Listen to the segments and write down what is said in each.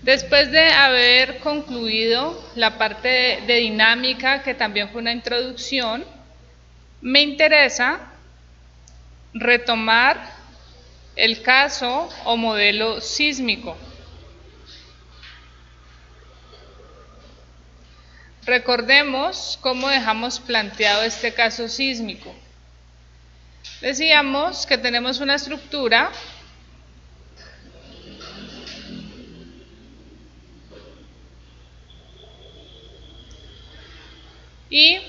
Después de haber concluido la parte de dinámica, que también fue una introducción, me interesa retomar el caso o modelo sísmico. Recordemos cómo dejamos planteado este caso sísmico. Decíamos que tenemos una estructura y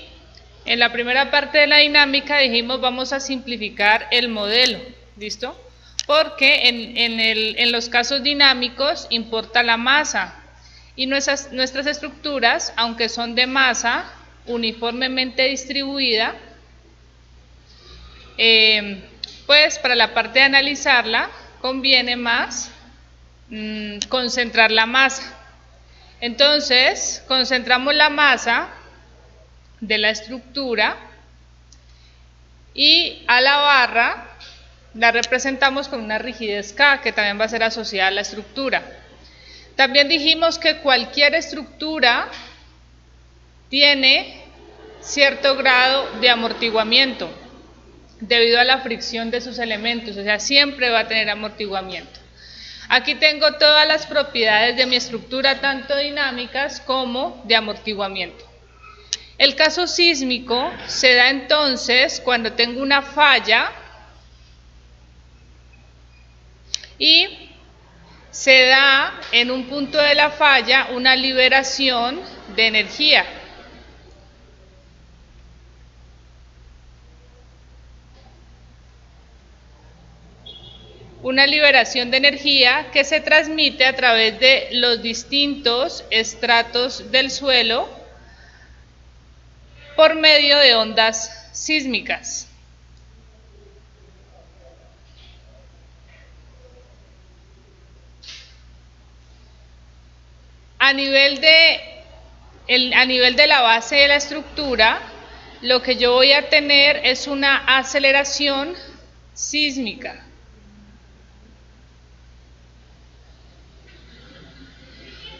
en la primera parte de la dinámica dijimos vamos a simplificar el modelo, ¿listo? Porque en los casos dinámicos importa la masa y nuestras estructuras, aunque son de masa uniformemente distribuida, pues para la parte de analizarla conviene más concentrar la masa. Entonces, concentramos la masa de la estructura y a la barra la representamos con una rigidez K, que también va a ser asociada a la estructura. También dijimos que cualquier estructura tiene cierto grado de amortiguamiento debido a la fricción de sus elementos, o sea, siempre va a tener amortiguamiento. Aquí tengo todas las propiedades de mi estructura, tanto dinámicas como de amortiguamiento. El caso sísmico se da entonces cuando tengo una falla y se da en un punto de la falla una liberación de energía. Una liberación de energía que se transmite a través de los distintos estratos del suelo por medio de ondas sísmicas. A nivel de la base de la estructura, lo que yo voy a tener es una aceleración sísmica.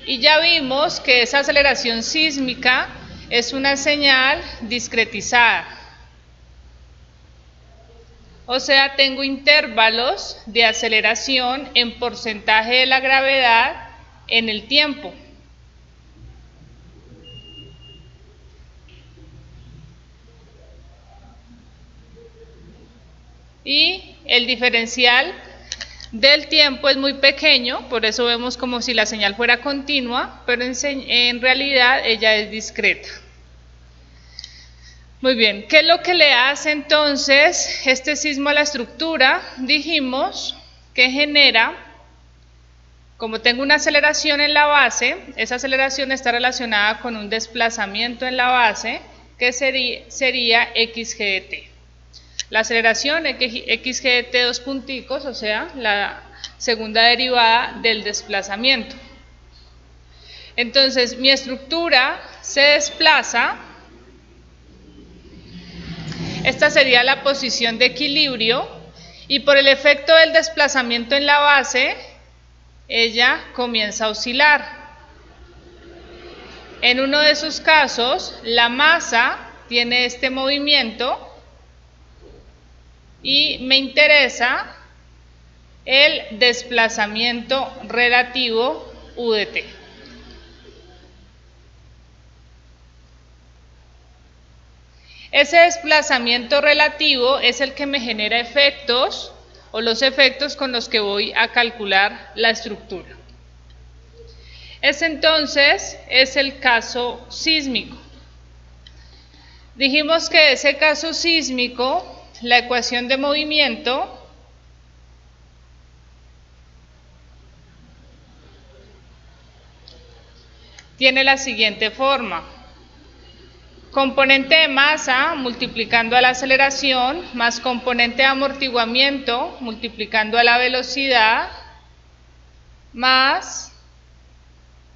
Y ya vimos que esa aceleración sísmica es una señal discretizada. O sea, tengo intervalos de aceleración en porcentaje de la gravedad en el tiempo. Y el diferencial del tiempo es muy pequeño, por eso vemos como si la señal fuera continua, pero en realidad ella es discreta. Muy bien, ¿qué es lo que le hace entonces este sismo a la estructura? Dijimos que genera, como tengo una aceleración en la base, esa aceleración está relacionada con un desplazamiento en la base que sería xg de t. La aceleración xg de t dos punticos, o sea, la segunda derivada del desplazamiento. Entonces, mi estructura se desplaza. Esta sería la posición de equilibrio y por el efecto del desplazamiento en la base, ella comienza a oscilar. En uno de sus casos, la masa tiene este movimiento y me interesa el desplazamiento relativo u de t. Ese desplazamiento relativo es el que me genera efectos o los efectos con los que voy a calcular la estructura. Ese entonces es el caso sísmico. Dijimos que ese caso sísmico, la ecuación de movimiento tiene la siguiente forma. Componente de masa multiplicando a la aceleración más componente de amortiguamiento multiplicando a la velocidad más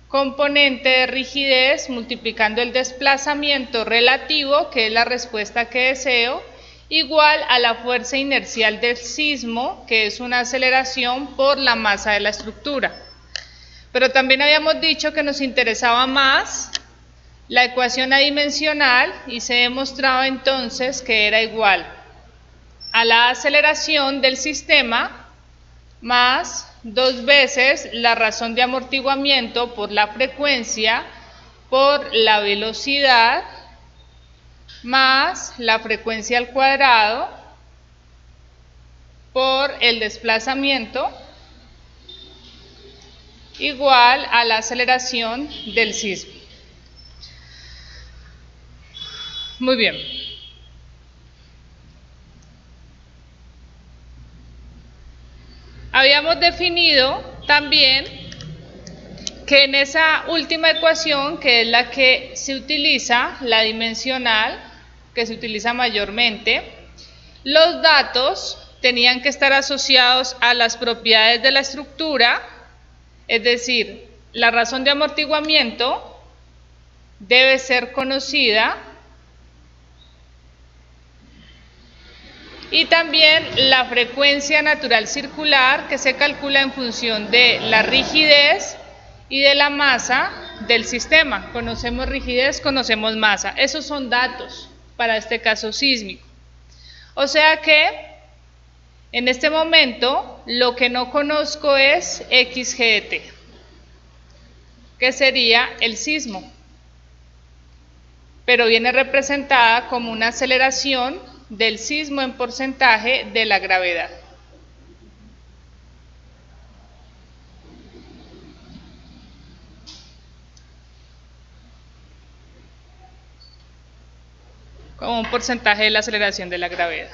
componente de rigidez multiplicando el desplazamiento relativo, que es la respuesta que deseo, igual a la fuerza inercial del sismo, que es una aceleración por la masa de la estructura. Pero también habíamos dicho que nos interesaba más la ecuación adimensional y se demostraba entonces que era igual a la aceleración del sistema más 2 veces la razón de amortiguamiento por la frecuencia por la velocidad más la frecuencia al cuadrado por el desplazamiento igual a la aceleración del sismo. Muy bien. Habíamos definido también que en esa última ecuación, que es la que se utiliza, la dimensional, que se utiliza mayormente, los datos tenían que estar asociados a las propiedades de la estructura, es decir, la razón de amortiguamiento debe ser conocida y también la frecuencia natural circular, que se calcula en función de la rigidez y de la masa del sistema. Conocemos rigidez, conocemos masa. Esos son datos para este caso sísmico. O sea que en este momento lo que no conozco es XGT, que sería el sismo, pero viene representada como una aceleración del sismo en porcentaje de la gravedad. Como un porcentaje de la aceleración de la gravedad.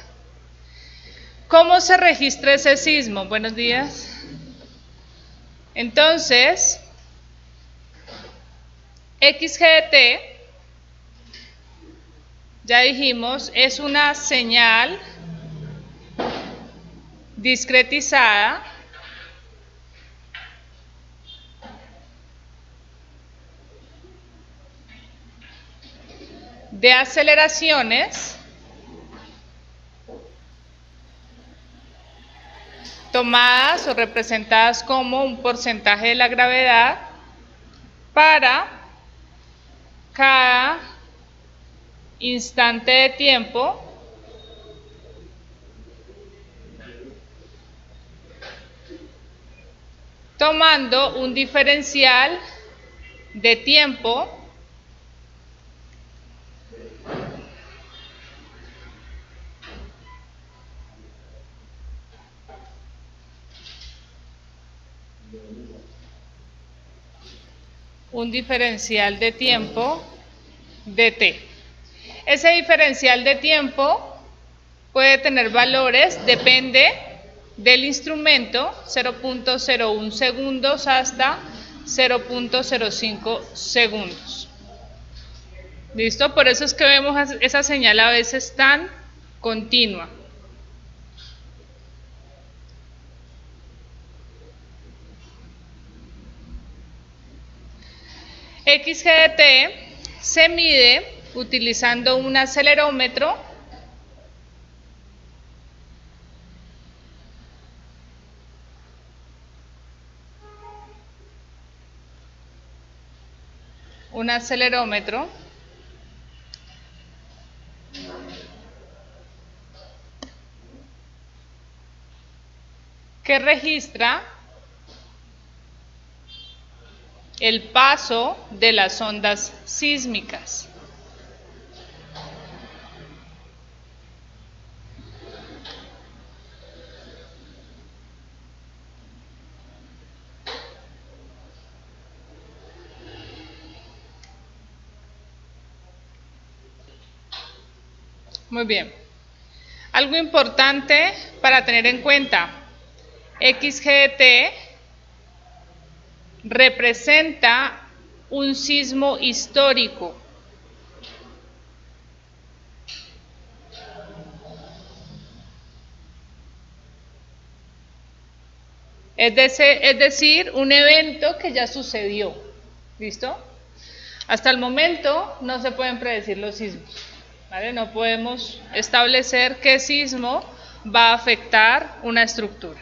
¿Cómo se registra ese sismo? Buenos días. Entonces, XGT, ya dijimos, es una señal discretizada de aceleraciones tomadas o representadas como un porcentaje de la gravedad para cada instante de tiempo tomando un diferencial de tiempo de t. Ese diferencial de tiempo puede tener valores, depende del instrumento, 0.01 segundos hasta 0.05 segundos. ¿Listo? Por eso es que vemos esa señal a veces tan continua. XGT se mide utilizando un acelerómetro que registra el paso de las ondas sísmicas. Muy bien. Algo importante para tener en cuenta, XGT representa un sismo histórico. Es decir, un evento que ya sucedió. ¿Listo? Hasta el momento no se pueden predecir los sismos, ¿vale? No podemos establecer qué sismo va a afectar una estructura.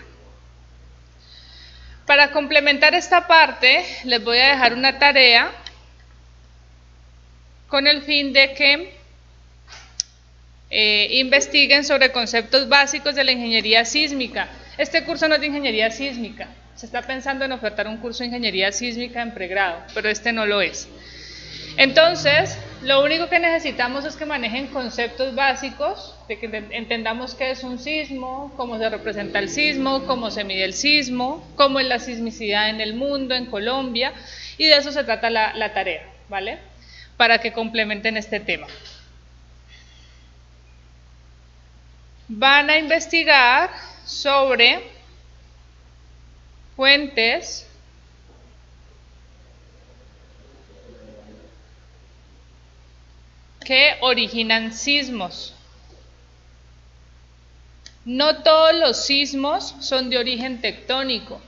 Para complementar esta parte, les voy a dejar una tarea con el fin de que investiguen sobre conceptos básicos de la ingeniería sísmica. Este curso no es de ingeniería sísmica, se está pensando en ofertar un curso de ingeniería sísmica en pregrado, pero este no lo es. Entonces, lo único que necesitamos es que manejen conceptos básicos, de que entendamos qué es un sismo, cómo se representa el sismo, cómo se mide el sismo, cómo es la sismicidad en el mundo, en Colombia, y de eso se trata la tarea, ¿vale? Para que complementen este tema. Van a investigar sobre fuentes que originan sismos. No todos los sismos son de origen tectónico,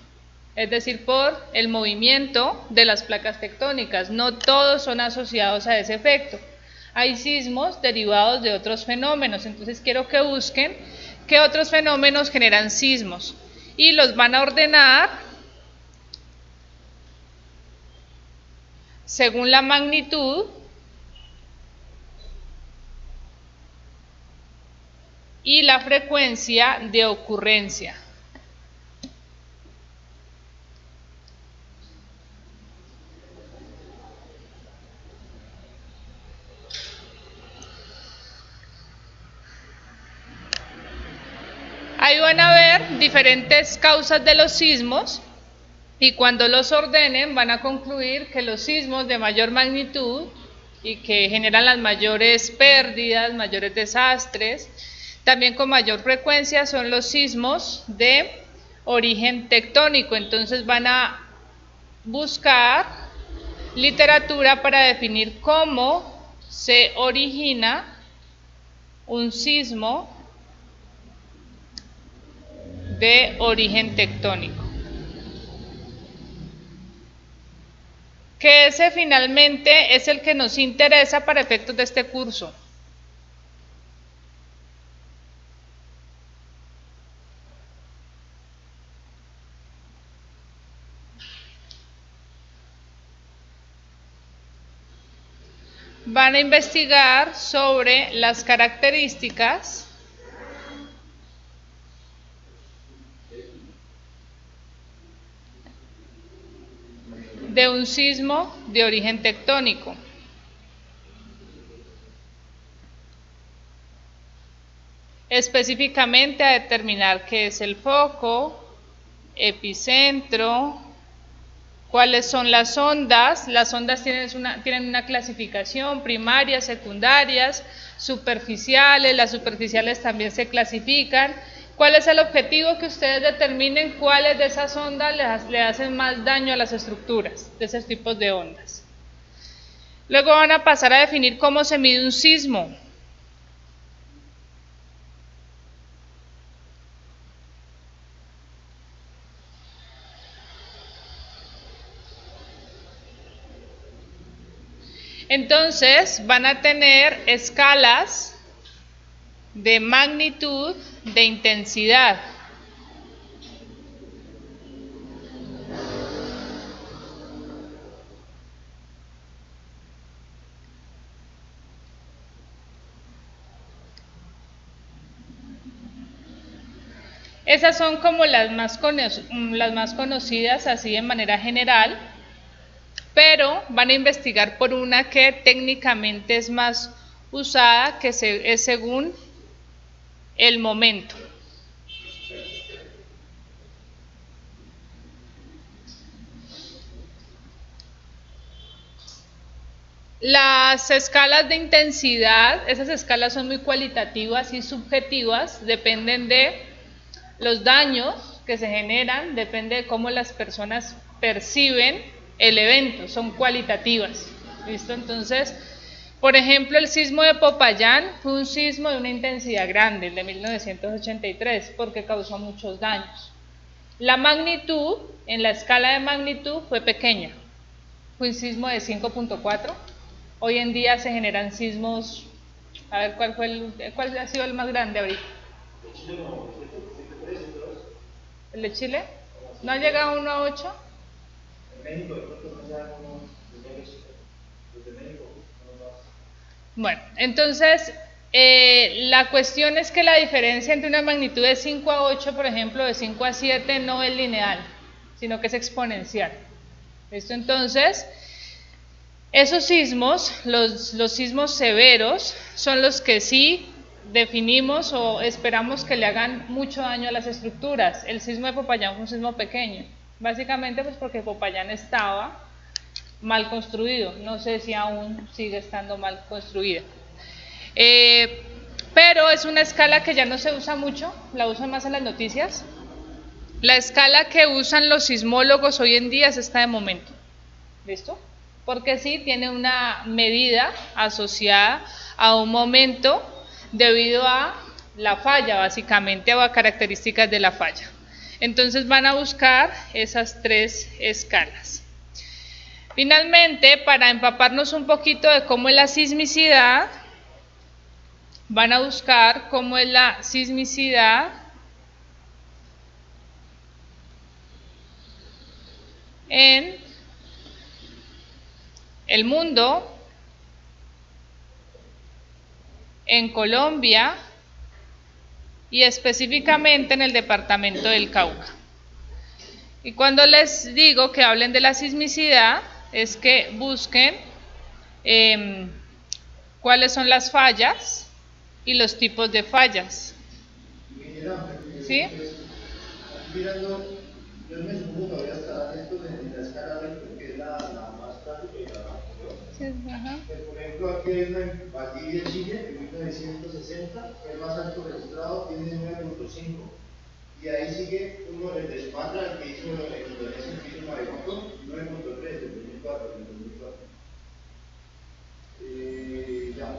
es decir, por el movimiento de las placas tectónicas. No todos son asociados a ese efecto. Hay sismos derivados de otros fenómenos, entonces quiero que busquen qué otros fenómenos generan sismos y los van a ordenar según la magnitud y la frecuencia de ocurrencia. Ahí van a ver diferentes causas de los sismos y cuando los ordenen van a concluir que los sismos de mayor magnitud y que generan las mayores pérdidas, mayores desastres, también con mayor frecuencia son los sismos de origen tectónico. Entonces van a buscar literatura para definir cómo se origina un sismo de origen tectónico. Que ese finalmente es el que nos interesa para efectos de este curso. Van a investigar sobre las características de un sismo de origen tectónico. Específicamente a determinar qué es el foco, epicentro, cuáles son las ondas. Las ondas tienen una clasificación, primarias, secundarias, superficiales. Las superficiales también se clasifican. ¿Cuál es el objetivo? Que ustedes determinen cuáles de esas ondas le hacen más daño a las estructuras, de esos tipos de ondas. Luego van a pasar a definir cómo se mide un sismo. Entonces van a tener escalas de magnitud, de intensidad. Esas son como las más conocidas así de manera general, pero van a investigar por una que técnicamente es más usada, que es según el momento. Las escalas de intensidad, esas escalas son muy cualitativas y subjetivas, dependen de los daños que se generan, depende de cómo las personas perciben el evento, son cualitativas. ¿Listo? Entonces, por ejemplo, el sismo de Popayán fue un sismo de una intensidad grande, el de 1983, porque causó muchos daños. La magnitud, en la escala de magnitud, fue pequeña, fue un sismo de 5.4. Hoy en día se generan sismos, a ver cuál ha sido el más grande ahorita. ¿El de Chile? ¿No ha llegado 1 a 8? En México de pronto no se dan unos niveles, los de México no más. Bueno, entonces la cuestión es que la diferencia entre una magnitud de 5 a 8, por ejemplo, de 5 a 7 no es lineal, sino que es exponencial. ¿Listo? Entonces, esos sismos, los sismos severos, son los que sí definimos o esperamos que le hagan mucho daño a las estructuras. El sismo de Popayán fue un sismo pequeño, básicamente pues porque Popayán estaba mal construido, no sé si aún sigue estando mal construida. Pero es una escala que ya no se usa mucho, la usan más en las noticias. La escala que usan los sismólogos hoy en día es esta de momento. ¿Listo? Porque sí tiene una medida asociada a un momento debido a la falla, básicamente, o a características de la falla. Entonces van a buscar esas 3 escalas. Finalmente, para empaparnos un poquito de cómo es la sismicidad, van a buscar cómo es la sismicidad en el mundo, en Colombia y específicamente en el departamento del Cauca. Y cuando les digo que hablen de la sismicidad, es que busquen cuáles son las fallas y los tipos de fallas. ¿Sí? Aquí mirando, yo me supongo que voy a estar esto en la escala Richter, que es la más clásica y la mayor. Sí, ajá. Pues, por ejemplo, aquí en Chile, en 1960, fue el más alto registrado, tiene 9.5. Y ahí sigue uno el de Sumatra, el que hizo en Indonesia, el que hizo Maremoto, 9.3, el 2004, el 2004. Ya.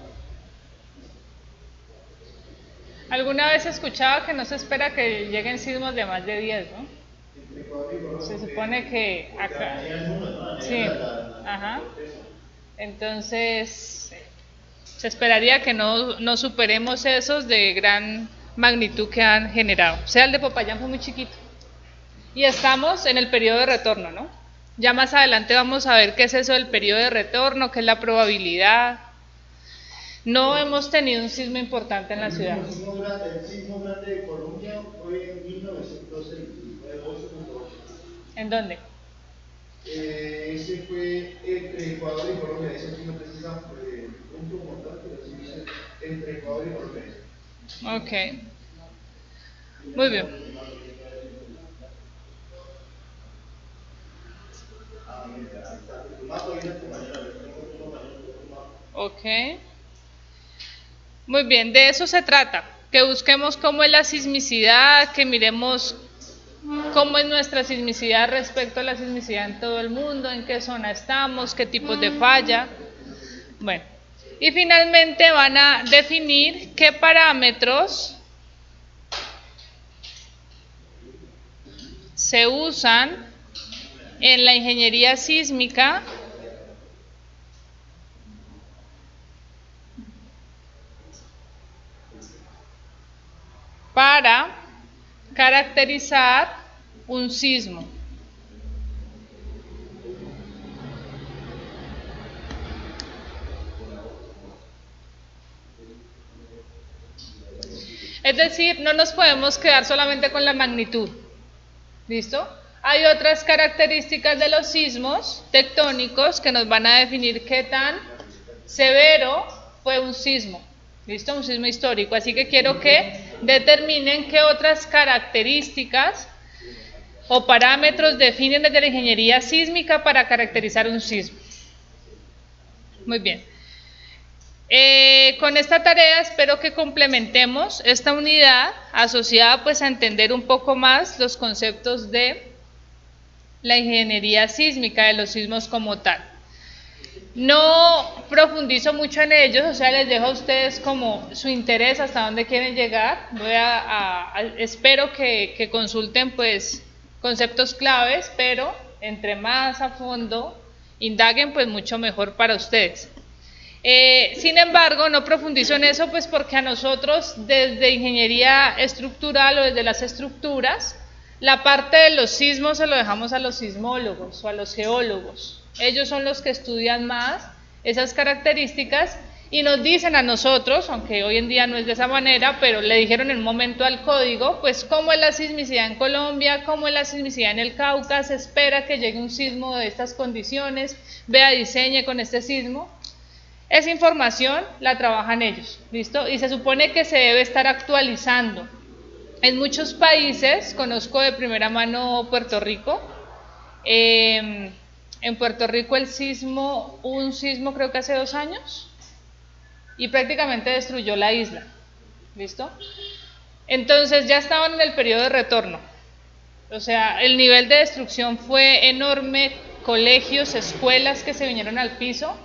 ¿Alguna vez he escuchado que no se espera que lleguen sismos de más de 10, ¿no? Se supone que acá. Sí, ajá. Entonces, se esperaría que no superemos esos de gran magnitud que han generado. O sea, el de Popayán fue muy chiquito. Y estamos en el periodo de retorno, ¿no? Ya más adelante vamos a ver qué es eso del periodo de retorno, qué es la probabilidad. No hemos tenido un sismo importante en la ciudad. El sismo grande de Colombia fue en 1906, fue 8.8. ¿En dónde? Ese fue entre Ecuador y Colombia, ese sí no precisa el punto como tal, pero sí dice entre Ecuador y Colombia. Ok. Muy bien. Ok. Muy bien, de eso se trata, que busquemos cómo es la sismicidad, que miremos cómo es nuestra sismicidad respecto a la sismicidad en todo el mundo, en qué zona estamos, qué tipos de falla. Bueno, y finalmente van a definir qué parámetros se usan en la ingeniería sísmica para caracterizar un sismo. Es decir, no nos podemos quedar solamente con la magnitud. ¿Listo? Hay otras características de los sismos tectónicos que nos van a definir qué tan severo fue un sismo. ¿Listo? Un sismo histórico. Así que quiero que determinen qué otras características o parámetros definen desde la ingeniería sísmica para caracterizar un sismo. Muy bien. Con esta tarea espero que complementemos esta unidad asociada pues a entender un poco más los conceptos de la ingeniería sísmica, de los sismos como tal. No profundizo mucho en ellos, o sea, les dejo a ustedes como su interés hasta dónde quieren llegar. Espero que consulten pues conceptos claves, pero entre más a fondo indaguen pues mucho mejor para ustedes. Sin embargo, no profundizo en eso pues porque a nosotros desde ingeniería estructural o desde las estructuras La parte de los sismos se lo dejamos a los sismólogos o a los geólogos. Ellos son los que estudian más esas características y nos dicen a nosotros, aunque hoy en día no es de esa manera, pero le dijeron en un momento al código, pues cómo es la sismicidad en Colombia, cómo es la sismicidad en el Cauca, se espera que llegue un sismo de estas condiciones, vea, diseñe con este sismo. Esa información la trabajan ellos, ¿listo? Y se supone que se debe estar actualizando. En muchos países, conozco de primera mano Puerto Rico, en Puerto Rico hubo un sismo creo que hace 2 años, y prácticamente destruyó la isla, ¿listo? Entonces ya estaban en el periodo de retorno, o sea, el nivel de destrucción fue enorme, colegios, escuelas que se vinieron al piso,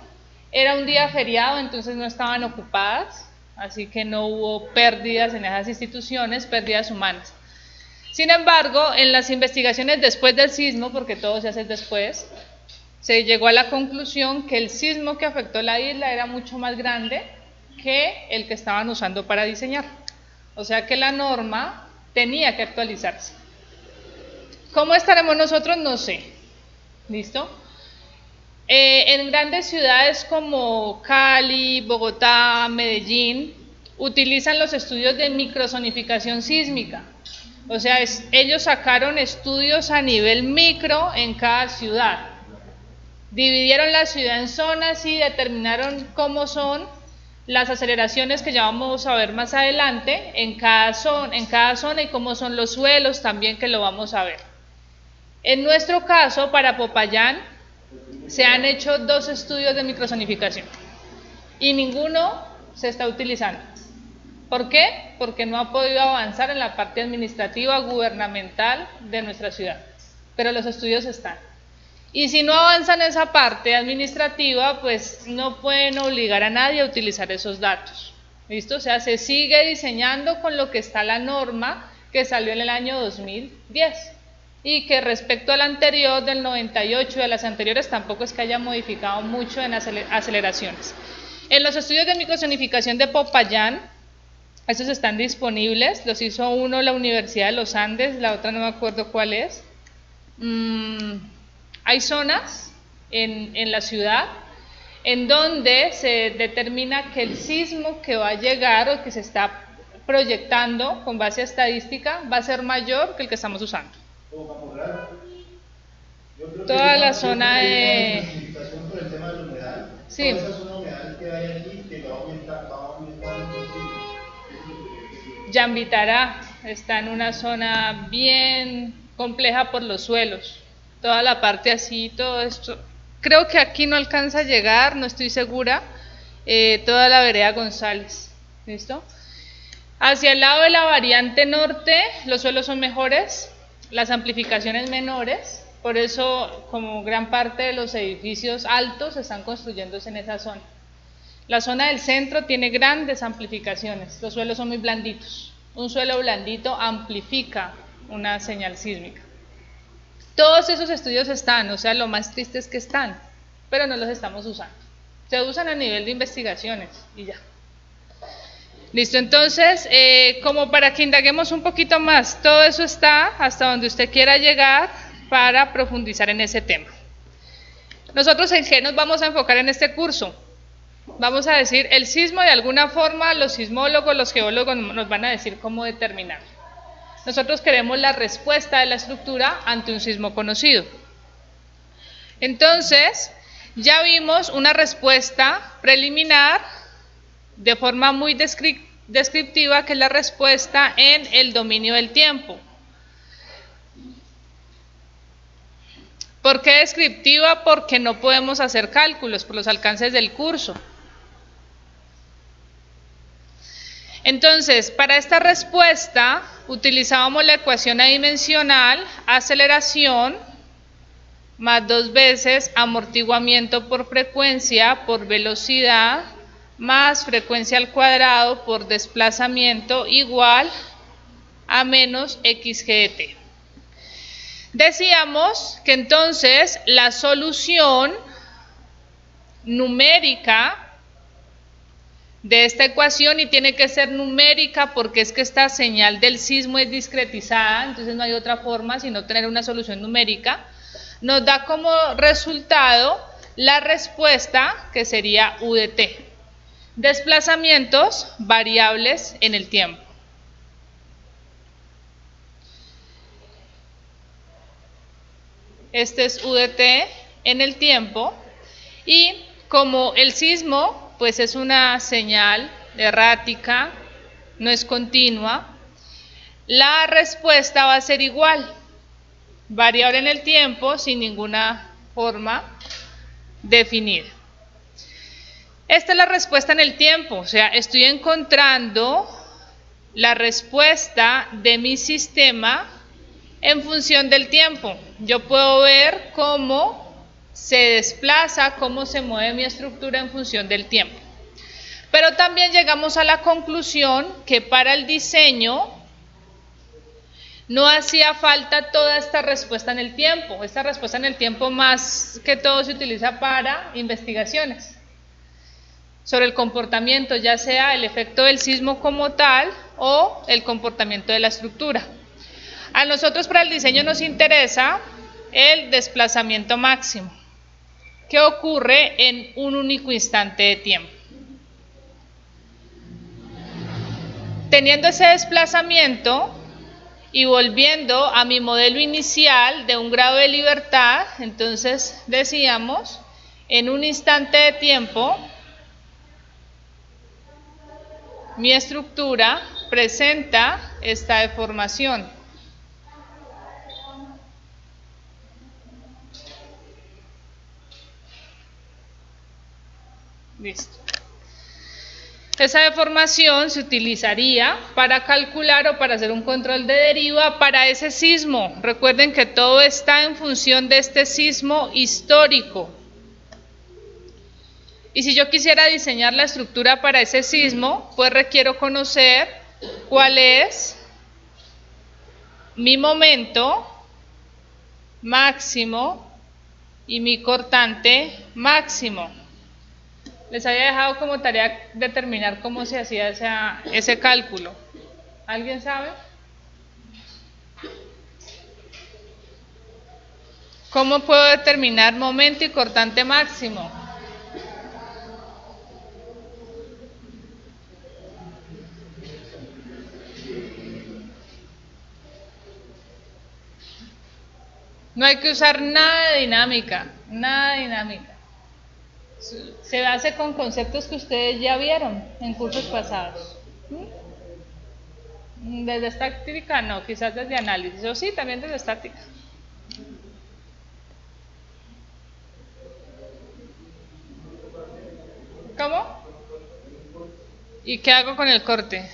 era un día feriado, entonces no estaban ocupadas, así que no hubo pérdidas en esas instituciones, pérdidas humanas. Sin embargo, en las investigaciones después del sismo, porque todo se hace después, se llegó a la conclusión que el sismo que afectó la isla era mucho más grande que el que estaban usando para diseñar. O sea que la norma tenía que actualizarse. ¿Cómo estaremos nosotros? No sé. ¿Listo? En grandes ciudades como Cali, Bogotá, Medellín, utilizan los estudios de microzonificación sísmica. O sea, ellos sacaron estudios a nivel micro en cada ciudad. Dividieron la ciudad en zonas y determinaron cómo son las aceleraciones que ya vamos a ver más adelante en cada zona y cómo son los suelos también, que lo vamos a ver. En nuestro caso, para Popayán, se han hecho 2 estudios de microzonificación y ninguno se está utilizando. ¿Por qué? Porque no ha podido avanzar en la parte administrativa gubernamental de nuestra ciudad, pero los estudios están. Y si no avanzan en esa parte administrativa, pues no pueden obligar a nadie a utilizar esos datos. ¿Listo? O sea, se sigue diseñando con lo que está la norma que salió en el año 2010 y que respecto al anterior del 98 y a las anteriores tampoco es que haya modificado mucho en aceleraciones. En los estudios de microzonificación de Popayán, estos están disponibles, los hizo uno la Universidad de los Andes, la otra no me acuerdo cuál es. Hay zonas en la ciudad en donde se determina que el sismo que va a llegar o que se está proyectando con base a estadística va a ser mayor que el que estamos usando. Toda la zona de... Por el tema de la humedad, sí. Toda esa zona humedad que hay aquí, que va a aumentar Yambitará está en una zona bien compleja por los suelos, toda la parte así, todo esto, creo que aquí no alcanza a llegar, no estoy segura, toda la vereda González, ¿listo? Hacia el lado de la variante norte, los suelos son mejores, las amplificaciones menores, por eso como gran parte de los edificios altos están construyéndose en esa zona. La zona del centro tiene grandes amplificaciones, los suelos son muy blanditos. Un suelo blandito amplifica una señal sísmica. Todos esos estudios están, o sea, lo más triste es que están, pero no los estamos usando. Se usan a nivel de investigaciones y ya. Listo, entonces, como para que indaguemos un poquito más, todo eso está hasta donde usted quiera llegar para profundizar en ese tema. Nosotros en qué nos vamos a enfocar en este curso. Vamos a decir, el sismo de alguna forma, los sismólogos, los geólogos nos van a decir cómo determinarlo. Nosotros queremos la respuesta de la estructura ante un sismo conocido. Entonces, ya vimos una respuesta preliminar de forma muy descriptiva, que es la respuesta en el dominio del tiempo. ¿Por qué descriptiva? Porque no podemos hacer cálculos por los alcances del curso. Entonces, para esta respuesta utilizábamos la ecuación adimensional, aceleración, más 2 veces amortiguamiento por frecuencia por velocidad, más frecuencia al cuadrado por desplazamiento, igual a menos xg de t. Decíamos que entonces la solución numérica de esta ecuación y tiene que ser numérica porque es que esta señal del sismo es discretizada, entonces no hay otra forma sino tener una solución numérica. Nos da como resultado la respuesta que sería U de t. Desplazamientos variables en el tiempo. Este es U de t en el tiempo y como el sismo pues es una señal errática, no es continua, la respuesta va a ser igual, variable en el tiempo sin ninguna forma definida. Esta es la respuesta en el tiempo, o sea, estoy encontrando la respuesta de mi sistema en función del tiempo. Yo puedo ver cómo se desplaza, cómo se mueve mi estructura en función del tiempo. Pero también llegamos a la conclusión que para el diseño no hacía falta toda esta respuesta en el tiempo. Esta respuesta en el tiempo más que todo se utiliza para investigaciones sobre el comportamiento, ya sea el efecto del sismo como tal o el comportamiento de la estructura. A nosotros para el diseño nos interesa el desplazamiento máximo, que ocurre en un único instante de tiempo. Teniendo ese desplazamiento y volviendo a mi modelo inicial de un grado de libertad, entonces decíamos, en un instante de tiempo, mi estructura presenta esta deformación. Listo. Esa deformación se utilizaría para calcular o para hacer un control de deriva para ese sismo. Recuerden que todo está en función de este sismo histórico. Y si yo quisiera diseñar la estructura para ese sismo, pues requiero conocer cuál es mi momento máximo y mi cortante máximo. Les había dejado como tarea determinar cómo se hacía ese cálculo. ¿Alguien sabe? ¿Cómo puedo determinar momento y cortante máximo? No hay que usar nada de dinámica, nada de dinámica. Se hace con conceptos que ustedes ya vieron en cursos pasados. Desde estática no, quizás desde análisis, o sí, también desde estática. ¿Cómo? ¿Y qué hago con el corte?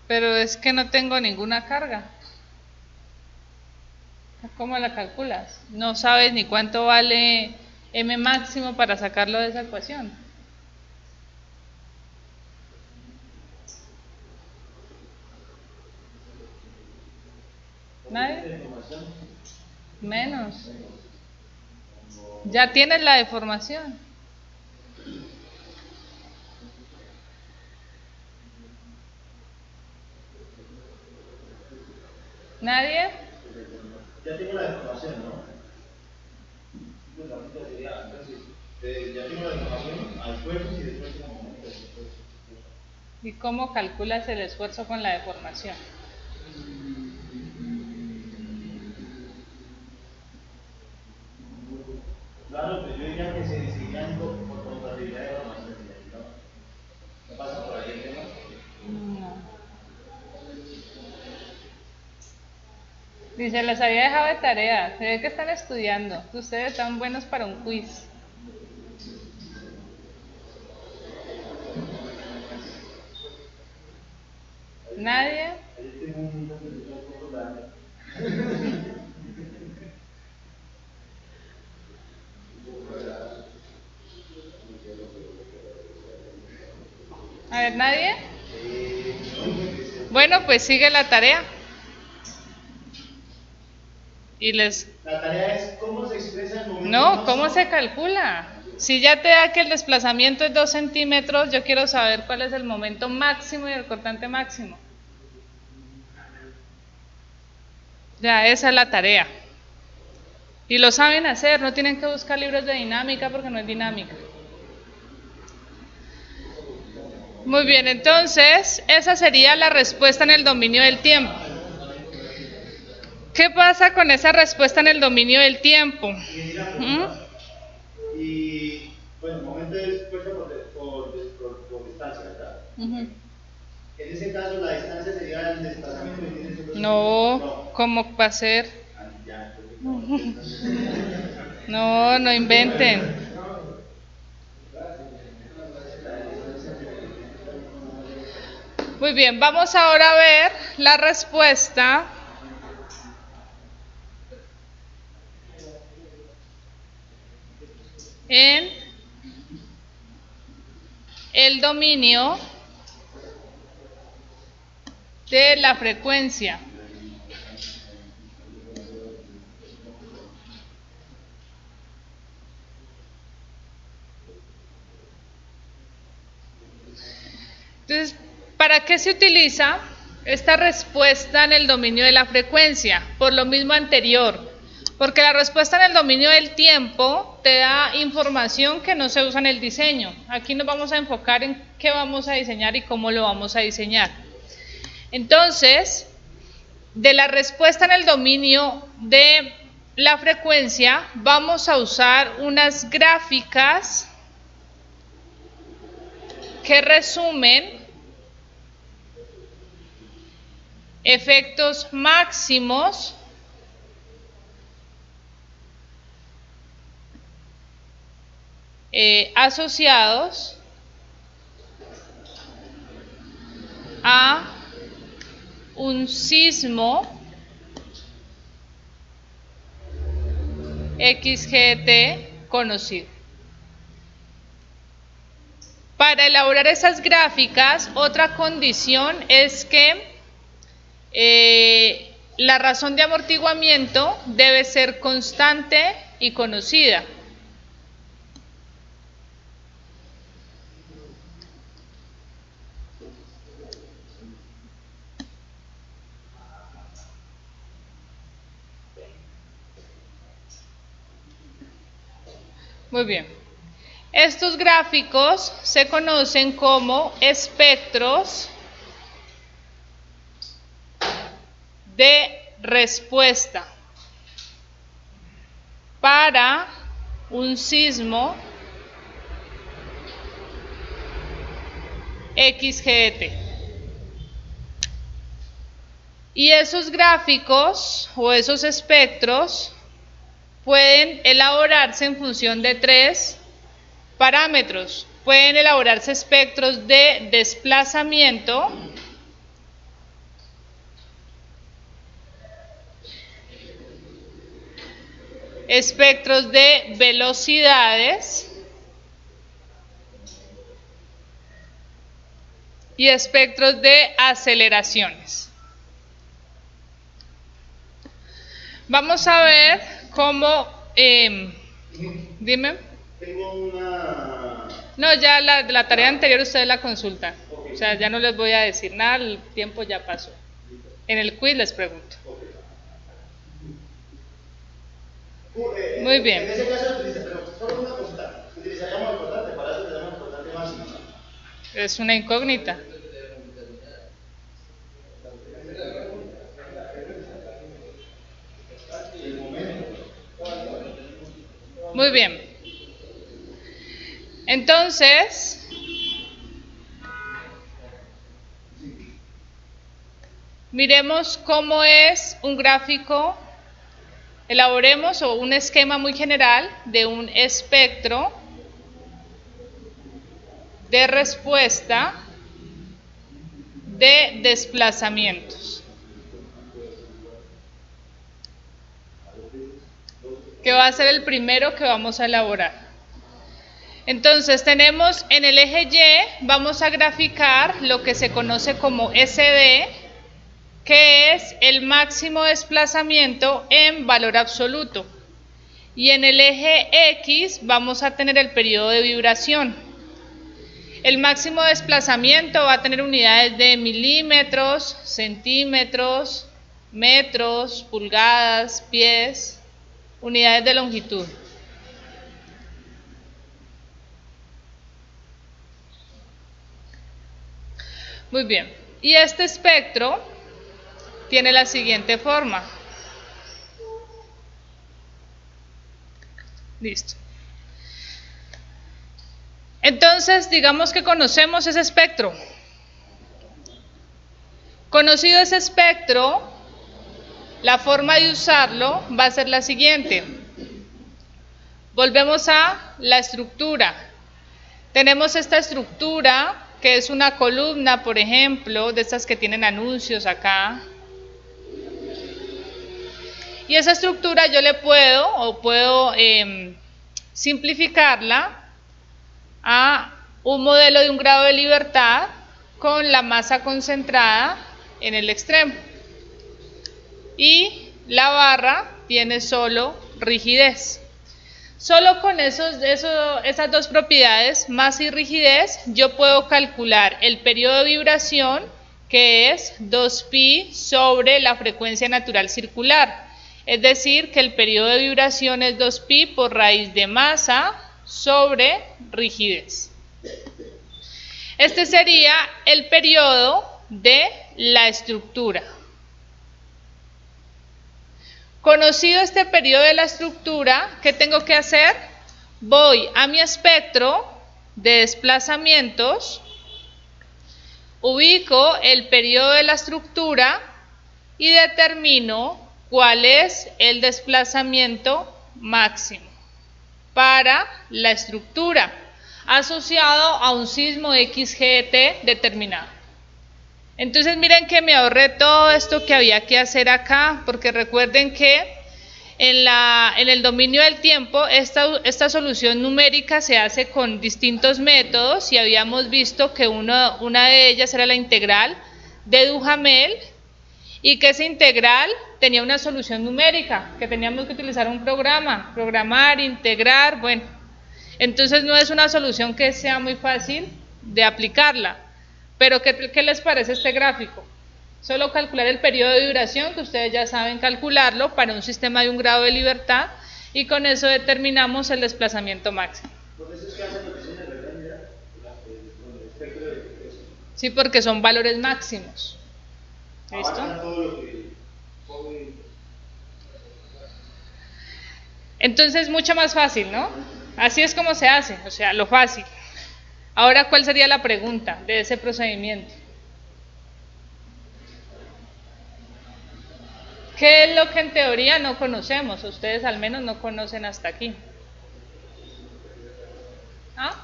Pero es que no tengo ninguna carga. ¿Cómo la calculas? No sabes ni cuánto vale M máximo para sacarlo de esa ecuación. ¿Nadie? Menos. Ya tienes la deformación. ¿Nadie? Ya tengo la deformación, ¿no? Ya tengo la deformación a esfuerzos y después a momento de esfuerzo. ¿Y cómo calculas el esfuerzo con la deformación? Claro, pues yo diría que se diseñan por contabilidad de deformación, ¿no? ¿No pasa por ahí el tema? No. Dice, les había dejado de tarea. Se ve que están estudiando. Ustedes están buenos para un quiz. ¿Nadie? A ver, ¿nadie? No, Bueno, pues sigue la tarea. Y les... la tarea es cómo se expresa el momento No, máximo. ¿cómo se calcula? Si ya te da que el desplazamiento es 2 centímetros, yo quiero saber cuál es el momento máximo y el cortante máximo. Ya, esa es la tarea. Y lo saben hacer, no tienen que buscar libros de dinámica porque no es dinámica. Muy bien, entonces, esa sería la respuesta en el dominio del tiempo. ¿Qué pasa con esa respuesta en el dominio del tiempo? Y bueno, el momento es fuerza por distancia, ¿verdad? En ese caso, la distancia sería el desplazamiento que tiene ese No, ¿cómo va a ser? Ya, No, no inventen. Muy bien, vamos ahora a ver la respuesta en el dominio de la frecuencia. Entonces, ¿para qué se utiliza esta respuesta en el dominio de la frecuencia? Por lo mismo anterior, porque la respuesta en el dominio del tiempo te da información que no se usa en el diseño. Aquí nos vamos a enfocar en qué vamos a diseñar y cómo lo vamos a diseñar. Entonces, de la respuesta en el dominio de la frecuencia, vamos a usar unas gráficas que resumen efectos máximos asociados a un sismo XGT conocido. Para elaborar esas gráficas, otra condición es que la razón de amortiguamiento debe ser constante y conocida. Muy bien. Estos gráficos se conocen como espectros de respuesta para un sismo XGT. Y esos gráficos o esos espectros pueden elaborarse en función de 3 parámetros. Pueden elaborarse espectros de desplazamiento, espectros de velocidades y espectros de aceleraciones. Vamos a ver cómo... dime. Tengo una... No, ya la tarea anterior ustedes la consultan. O sea, ya no les voy a decir nada, el tiempo ya pasó. En el quiz les pregunto. Muy bien. En ese caso, pero solo una cosita. Utilizaríamos el cortante, para eso le damos el cortante máximo. Es una incógnita. Muy bien. Entonces, miremos cómo es un gráfico, elaboremos o un esquema muy general de un espectro de respuesta de desplazamientos, que va a ser el primero que vamos a elaborar. Entonces tenemos en el eje Y, vamos a graficar lo que se conoce como SD, que es el máximo desplazamiento en valor absoluto. Y en el eje X vamos a tener el periodo de vibración. El máximo desplazamiento va a tener unidades de milímetros, centímetros, metros, pulgadas, pies, unidades de longitud. Muy bien, y este espectro tiene la siguiente forma. Listo. Entonces, digamos que conocemos ese espectro. Conocido ese espectro, la forma de usarlo va a ser la siguiente. Volvemos a la estructura. Tenemos esta estructura, que es una columna, por ejemplo, de estas que tienen anuncios acá. Y esa estructura yo le puedo simplificarla a un modelo de un grado de libertad con la masa concentrada en el extremo. Y la barra tiene solo rigidez. Solo con esas dos propiedades, masa y rigidez, yo puedo calcular el periodo de vibración, que es 2pi sobre la frecuencia natural circular. Es decir, que el periodo de vibración es 2pi por raíz de masa sobre rigidez. Este sería el periodo de la estructura. Conocido este periodo de la estructura, ¿qué tengo que hacer? Voy a mi espectro de desplazamientos, ubico el periodo de la estructura y determino cuál es el desplazamiento máximo para la estructura asociado a un sismo XGT determinado. Entonces miren que me ahorré todo esto que había que hacer acá, porque recuerden que en el dominio del tiempo esta solución numérica se hace con distintos métodos y habíamos visto que una de ellas era la integral de Duhamel y que esa integral tenía una solución numérica, que teníamos que utilizar un programa, programar, integrar, bueno. Entonces no es una solución que sea muy fácil de aplicarla, pero ¿qué les parece este gráfico? Solo calcular el periodo de duración, que ustedes ya saben calcularlo para un sistema de un grado de libertad, y con eso determinamos el desplazamiento máximo. Por eso es que hacen lo que dicen, ¿verdad? Mira, el espectro de frecuencia. Sí, porque son valores máximos. ¿Listo? Abarcan todo lo que... Entonces, mucho más fácil, ¿no? Así es como se hace, o sea, lo fácil. Ahora, ¿cuál sería la pregunta de ese procedimiento? ¿Qué es lo que en teoría no conocemos? Ustedes al menos no conocen hasta aquí. ¿Ah?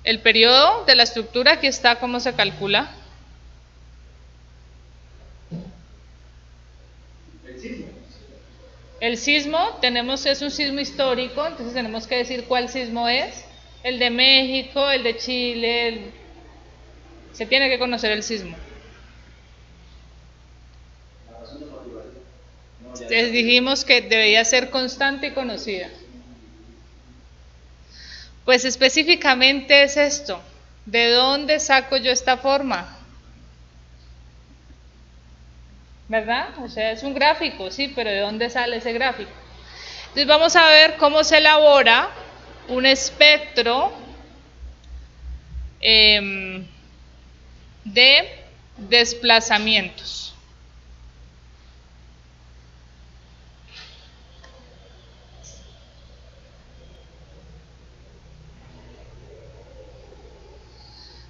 El periodo de la estructura, aquí está cómo se calcula. El sismo, es un sismo histórico, entonces tenemos que decir cuál sismo es. El de México, el de Chile, se tiene que conocer el sismo. Les dijimos que debería ser constante y conocida. Pues específicamente es esto. ¿De dónde saco yo esta forma? ¿Verdad? O sea, es un gráfico, sí, pero ¿de dónde sale ese gráfico? Entonces vamos a ver cómo se elabora un espectro de desplazamientos.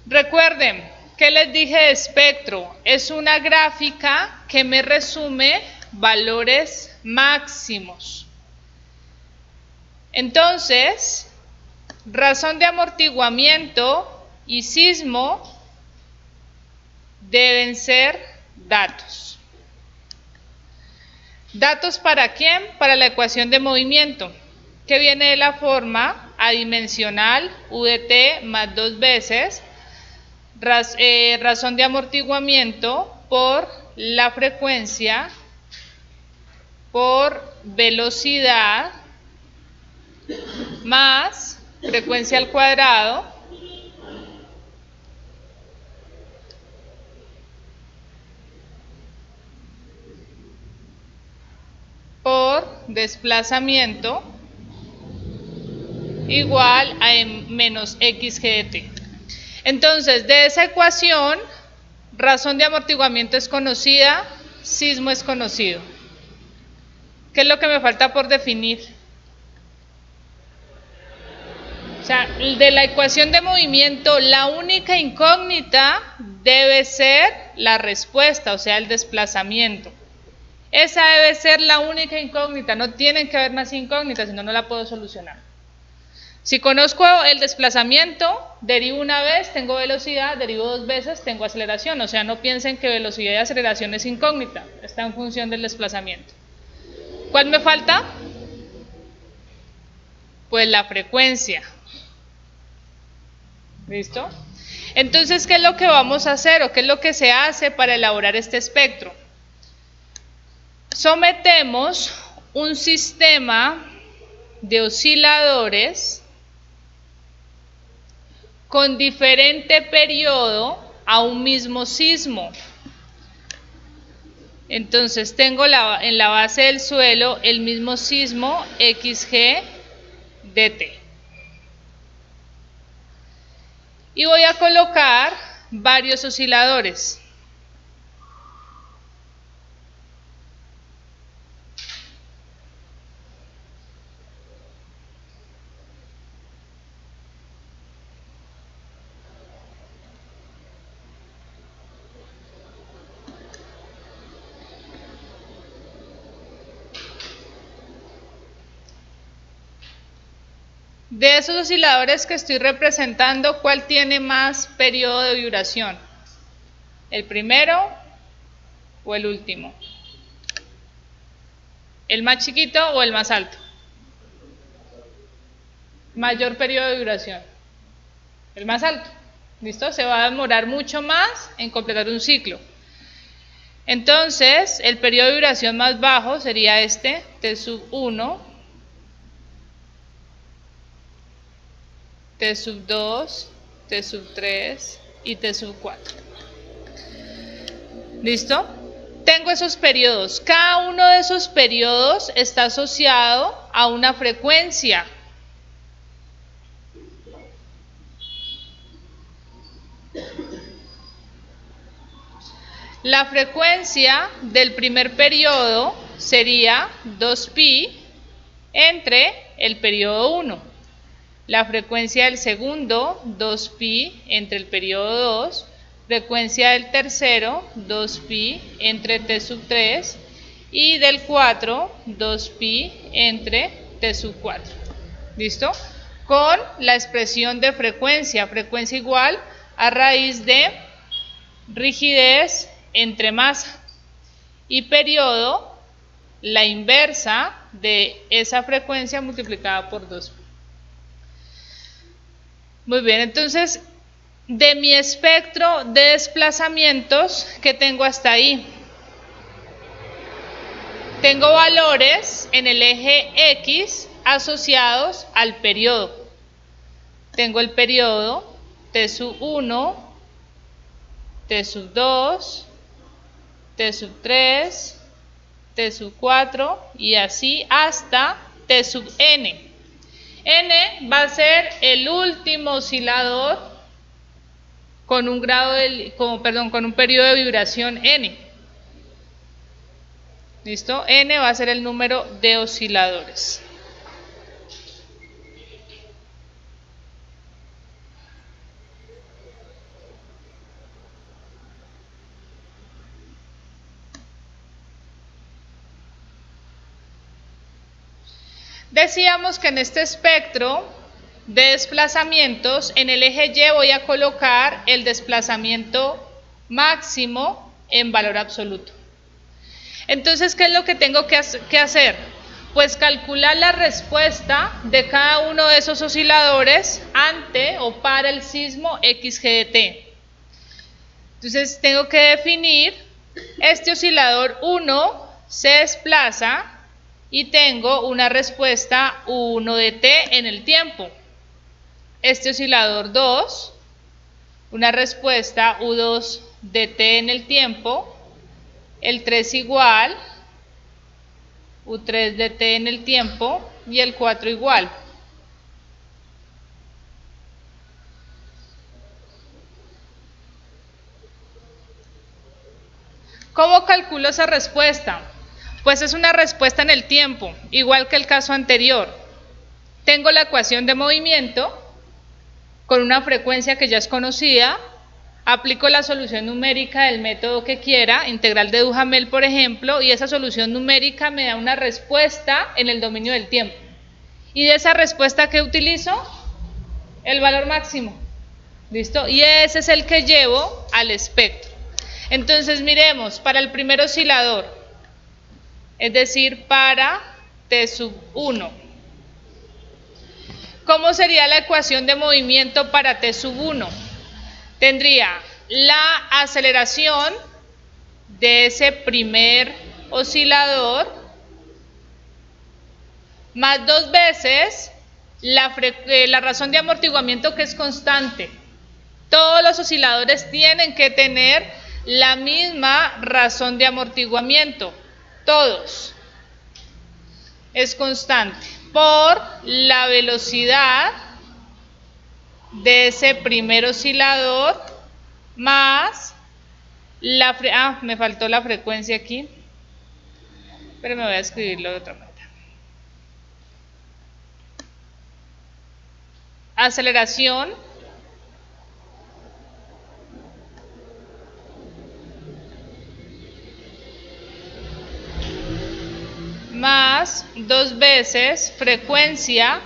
Recuerden, ¿qué les dije de espectro? Es una gráfica que me resume valores máximos. Entonces, razón de amortiguamiento y sismo deben ser datos. ¿Datos para quién? Para la ecuación de movimiento, que viene de la forma adimensional U de t más 2 veces razón de amortiguamiento por la frecuencia por velocidad más frecuencia al cuadrado por desplazamiento igual a menos xg de t. Entonces, de esa ecuación, razón de amortiguamiento es conocida, sismo es conocido. ¿Qué es lo que me falta por definir? O sea, de la ecuación de movimiento, la única incógnita debe ser la respuesta, o sea, el desplazamiento. Esa debe ser la única incógnita, no tienen que haber más incógnitas, si no, no la puedo solucionar. Si conozco el desplazamiento, derivo una vez, tengo velocidad, derivo dos veces, tengo aceleración. O sea, no piensen que velocidad y aceleración es incógnita, está en función del desplazamiento. ¿Cuál me falta? Pues la frecuencia. ¿Listo? Entonces, ¿qué es lo que vamos a hacer o qué es lo que se hace para elaborar este espectro? Sometemos un sistema de osciladores con diferente periodo a un mismo sismo. Entonces tengo en la base del suelo el mismo sismo XG dt. Y voy a colocar varios osciladores. De esos osciladores que estoy representando, ¿cuál tiene más periodo de vibración? ¿El primero o el último? ¿El más chiquito o el más alto? Mayor periodo de vibración. El más alto. ¿Listo? Se va a demorar mucho más en completar un ciclo. Entonces, el periodo de vibración más bajo sería este, T sub 1. T sub 2, T sub 3 y T sub 4. ¿Listo? Tengo esos periodos. Cada uno de esos periodos está asociado a una frecuencia. La frecuencia del primer periodo sería 2pi entre el periodo 1. La frecuencia del segundo, 2pi entre el periodo 2. Frecuencia del tercero, 2pi entre t sub 3. Y del 4, 2pi entre t sub 4. ¿Listo? Con la expresión de frecuencia. Frecuencia igual a raíz de rigidez entre masa. Y periodo, la inversa de esa frecuencia multiplicada por 2pi. Muy bien, entonces, de mi espectro de desplazamientos, ¿qué tengo hasta ahí? Tengo valores en el eje X asociados al periodo. Tengo el periodo T sub 1, T sub 2, T sub 3, T sub 4 y así hasta T sub n. N va a ser el último oscilador con un con un periodo de vibración n. ¿Listo? N va a ser el número de osciladores. Decíamos que en este espectro de desplazamientos, en el eje Y voy a colocar el desplazamiento máximo en valor absoluto. Entonces, ¿qué es lo que tengo que hacer? Pues calcular la respuesta de cada uno de esos osciladores ante o para el sismo XGT. Entonces tengo que definir, este oscilador 1 se desplaza y tengo una respuesta U1 de T en el tiempo. Este oscilador 2, una respuesta U2 de T en el tiempo. El 3 igual, U3 de T en el tiempo, y el 4 igual. ¿Cómo calculo esa respuesta? Pues es una respuesta en el tiempo, igual que el caso anterior. Tengo la ecuación de movimiento con una frecuencia que ya es conocida, aplico la solución numérica del método que quiera, integral de Duhamel por ejemplo, y esa solución numérica me da una respuesta en el dominio del tiempo. ¿Y de esa respuesta qué utilizo? El valor máximo. ¿Listo? Y ese es el que llevo al espectro. Entonces miremos, para el primer oscilador, es decir, para T sub 1. ¿Cómo sería la ecuación de movimiento para T sub 1? Tendría la aceleración de ese primer oscilador más 2 veces la razón de amortiguamiento, que es constante. Todos los osciladores tienen que tener la misma razón de amortiguamiento, todos. Es constante, por la velocidad de ese primer oscilador más la me faltó la frecuencia aquí, pero me voy a escribirlo de otra manera. Aceleración más 2 veces frecuencia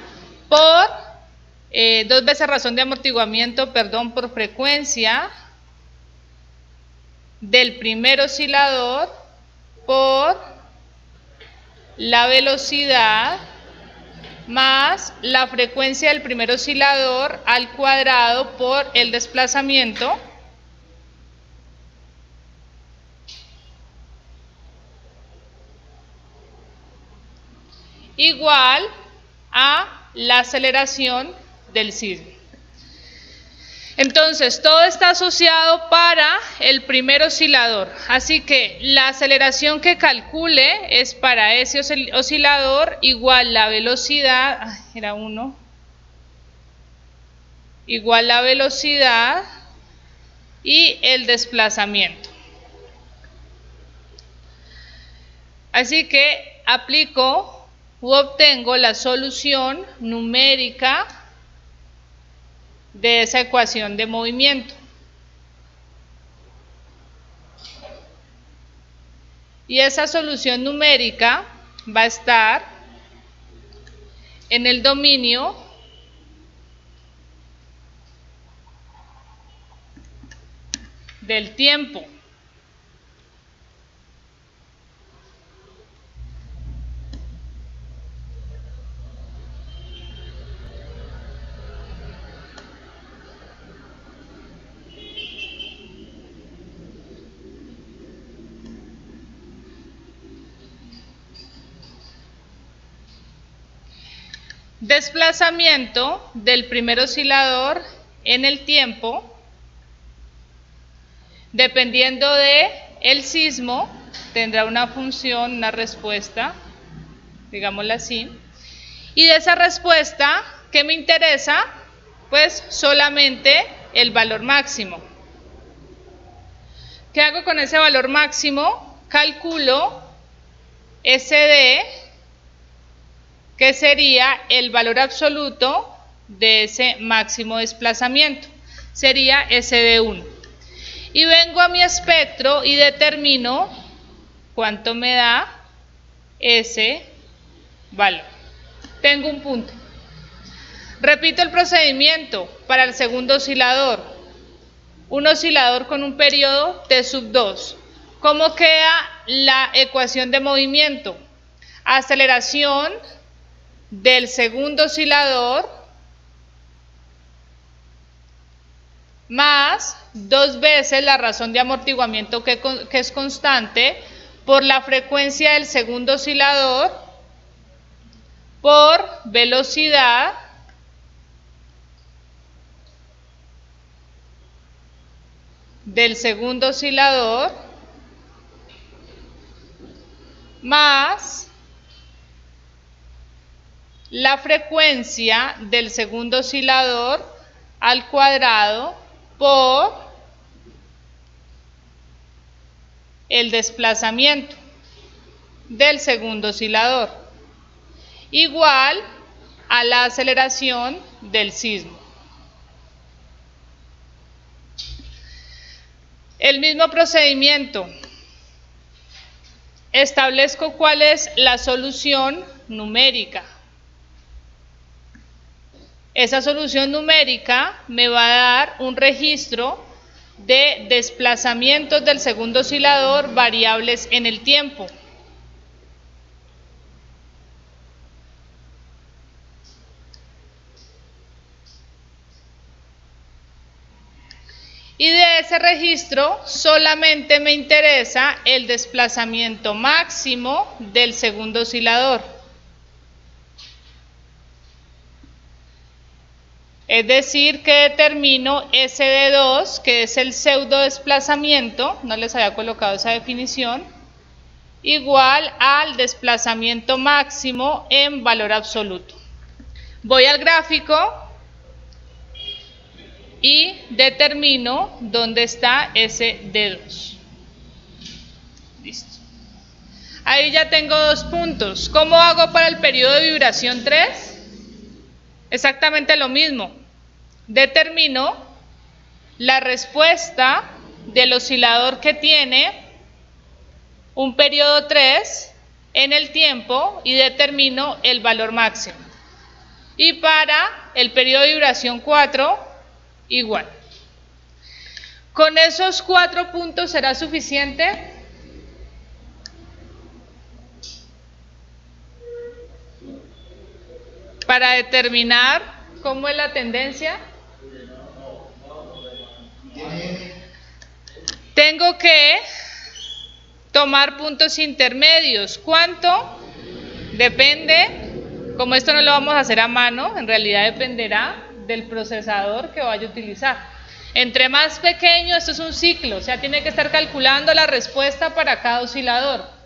por 2 veces razón de amortiguamiento, perdón, por frecuencia del primer oscilador por la velocidad más la frecuencia del primer oscilador al cuadrado por el desplazamiento igual a la aceleración del sismo. Entonces, todo está asociado para el primer oscilador, así que la aceleración que calcule es para ese oscilador igual la velocidad, era 1, igual la velocidad y el desplazamiento. Así que aplico u obtengo la solución numérica de esa ecuación de movimiento. Y esa solución numérica va a estar en el dominio del tiempo. Desplazamiento del primer oscilador en el tiempo, dependiendo de el sismo, tendrá una función, una respuesta, digámosla así, y de esa respuesta, ¿qué me interesa? Pues solamente el valor máximo. ¿Qué hago con ese valor máximo? Calculo SD, que sería el valor absoluto de ese máximo desplazamiento, sería SD1. Y vengo a mi espectro y determino cuánto me da ese valor. Tengo un punto. Repito el procedimiento para el segundo oscilador. Un oscilador con un periodo T sub 2. ¿Cómo queda la ecuación de movimiento? aceleración del segundo oscilador más 2 veces la razón de amortiguamiento que es constante por la frecuencia del segundo oscilador por velocidad del segundo oscilador más la frecuencia del segundo oscilador al cuadrado por el desplazamiento del segundo oscilador, igual a la aceleración del sismo. El mismo procedimiento. Establezco cuál es la solución numérica. Esa solución numérica me va a dar un registro de desplazamientos del segundo oscilador variables en el tiempo. Y de ese registro solamente me interesa el desplazamiento máximo del segundo oscilador. Es decir, que determino S de 2, que es el pseudo desplazamiento, no les había colocado esa definición, igual al desplazamiento máximo en valor absoluto. Voy al gráfico y determino dónde está S de 2. Listo. Ahí ya tengo 2 puntos. ¿Cómo hago para el periodo de vibración 3? Exactamente lo mismo. Determino la respuesta del oscilador que tiene un periodo 3 en el tiempo y determino el valor máximo. Y para el periodo de vibración 4, igual. ¿Con esos 4 puntos será suficiente? Para determinar cómo es la tendencia. Tengo que tomar puntos intermedios. ¿Cuánto? Depende. Como esto no lo vamos a hacer a mano, en realidad dependerá del procesador que vaya a utilizar. Entre más pequeño, esto es un ciclo, o sea, tiene que estar calculando la respuesta para cada oscilador.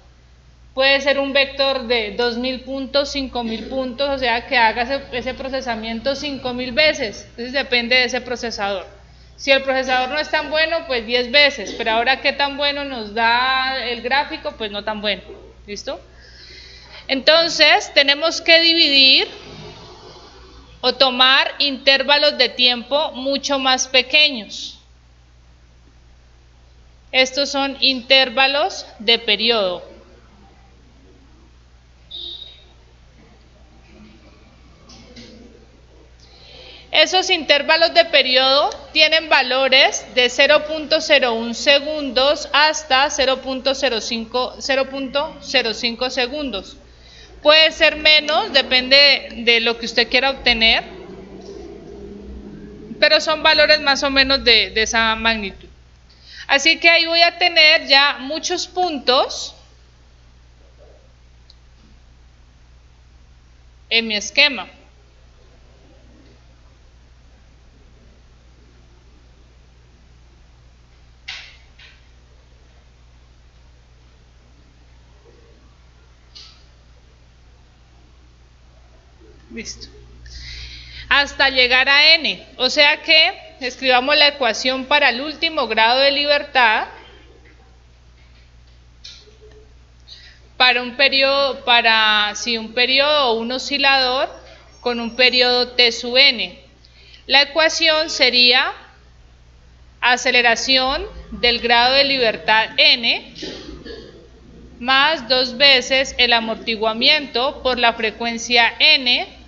Puede ser un vector de 2000 puntos, 5000 puntos, o sea, que haga ese procesamiento 5000 veces. Entonces depende de ese procesador. Si el procesador no es tan bueno, pues 10 veces, pero ahora qué tan bueno nos da el gráfico, pues no tan bueno. ¿Listo? Entonces tenemos que dividir o tomar intervalos de tiempo mucho más pequeños. Estos son intervalos de periodo. Esos intervalos de periodo tienen valores de 0.01 segundos hasta 0.05 segundos. Puede ser menos, depende de lo que usted quiera obtener, pero son valores más o menos de esa magnitud. Así que ahí voy a tener ya muchos puntos en mi esquema. Listo. Hasta llegar a n. O sea que escribamos la ecuación para el último grado de libertad para un periodo, un periodo o un oscilador con un periodo t sub n. La ecuación sería aceleración del grado de libertad n más 2 veces el amortiguamiento por la frecuencia n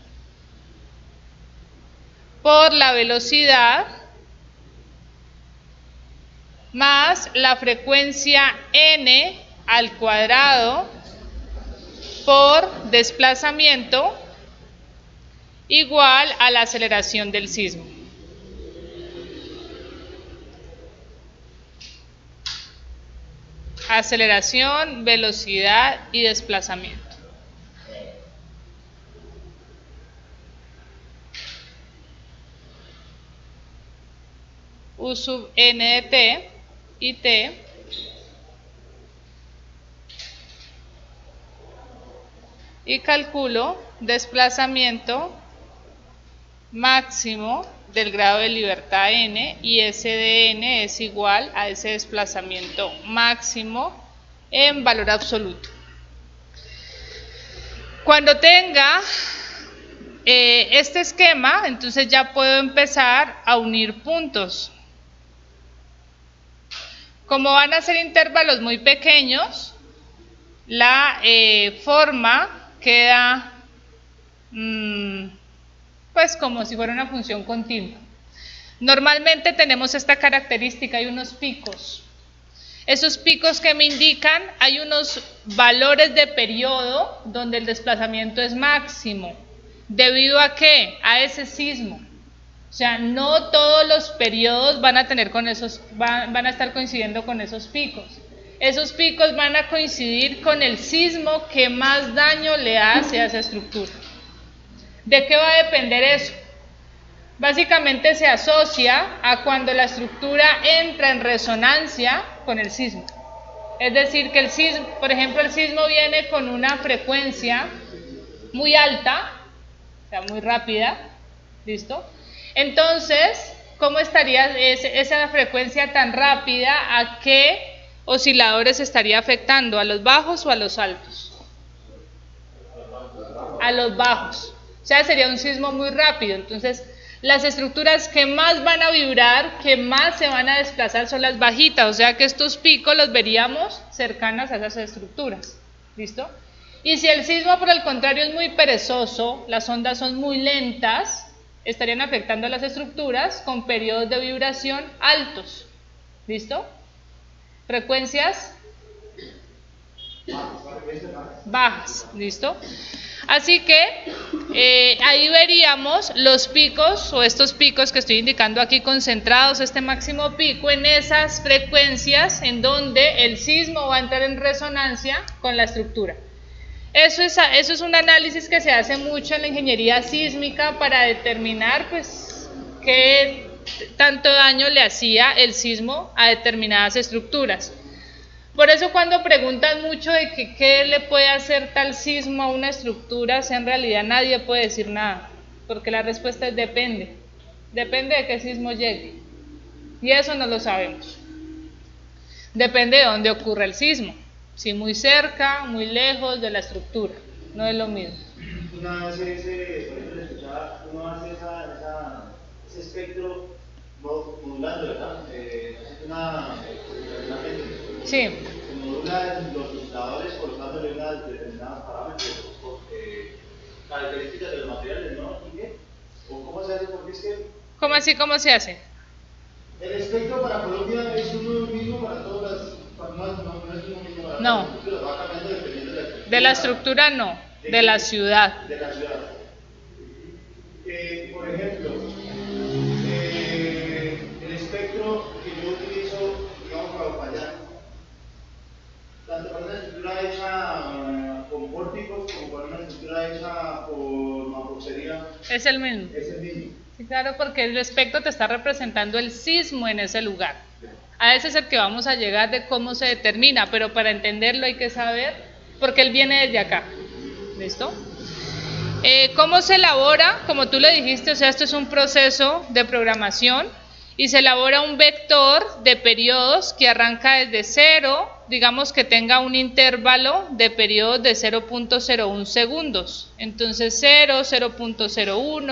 por la velocidad más la frecuencia n al cuadrado por desplazamiento igual a la aceleración del sismo. Aceleración, velocidad y desplazamiento. U sub n de t y t y calculo desplazamiento máximo del grado de libertad n y S de n es igual a ese desplazamiento máximo en valor absoluto. Cuando tenga este esquema, entonces ya puedo empezar a unir puntos. Como van a ser intervalos muy pequeños, la forma queda pues como si fuera una función continua. Normalmente tenemos esta característica, hay unos picos. Esos picos que me indican, hay unos valores de periodo donde el desplazamiento es máximo. ¿Debido a qué? A ese sismo. O sea, no todos los periodos van a tener con esos, van a estar coincidiendo con esos picos. Esos picos van a coincidir con el sismo que más daño le hace a esa estructura. ¿De qué va a depender eso? Básicamente se asocia a cuando la estructura entra en resonancia con el sismo. Es decir, que el sismo, por ejemplo, el sismo viene con una frecuencia muy alta, o sea, muy rápida, ¿listo? Entonces, ¿cómo estaría esa frecuencia tan rápida? ¿A qué osciladores estaría afectando? ¿A los bajos o a los altos? A los bajos. O sea, sería un sismo muy rápido. Entonces, las estructuras que más van a vibrar, que más se van a desplazar son las bajitas. O sea que estos picos los veríamos cercanas a esas estructuras. ¿Listo? Y si el sismo, por el contrario, es muy perezoso, las ondas son muy lentas, estarían afectando a las estructuras con periodos de vibración altos. ¿Listo? Frecuencias bajas. ¿Listo? Así que ahí veríamos los picos o estos picos que estoy indicando aquí concentrados, este máximo pico en esas frecuencias en donde el sismo va a entrar en resonancia con la estructura. Eso es un análisis que se hace mucho en la ingeniería sísmica para determinar pues qué tanto daño le hacía el sismo a determinadas estructuras. Por eso cuando preguntan mucho de que qué le puede hacer tal sismo a una estructura, o sea, en realidad nadie puede decir nada, porque la respuesta es depende. Depende de qué sismo llegue. Y eso no lo sabemos. Depende de dónde ocurra el sismo. Si muy cerca, muy lejos de la estructura. No es lo mismo. Uno hace uno hace ese espectro modulando, ¿verdad? Sí. Se modulan los osciladores colocándole unas determinadas parámetros, características de los materiales, ¿no? ¿Y qué? ¿O cómo se hace? Porque es que... ¿Cómo así? ¿Cómo se hace? El espectro para Colombia es uno mismo para todas las... No es uno mismo para no. todas las estructuras, va cambiando dependiendo de la estructura. De la estructura no, de la ciudad. De la ciudad. Por ejemplo, el espectro que yo utilizo, digamos, para fallar, tanto para una estructura hecha con pórticos como para una estructura hecha por mampostería. Es el mismo. Es el mismo. Sí, claro, porque el espectro te está representando el sismo en ese lugar. A ese es el que vamos a llegar de cómo se determina, pero para entenderlo hay que saber, porque él viene desde acá. ¿Listo? ¿Cómo se elabora? Como tú le dijiste, o sea, esto es un proceso de programación y se elabora un vector de periodos que arranca desde 0, digamos que tenga un intervalo de periodos de 0.01 segundos. Entonces 0, 0.01,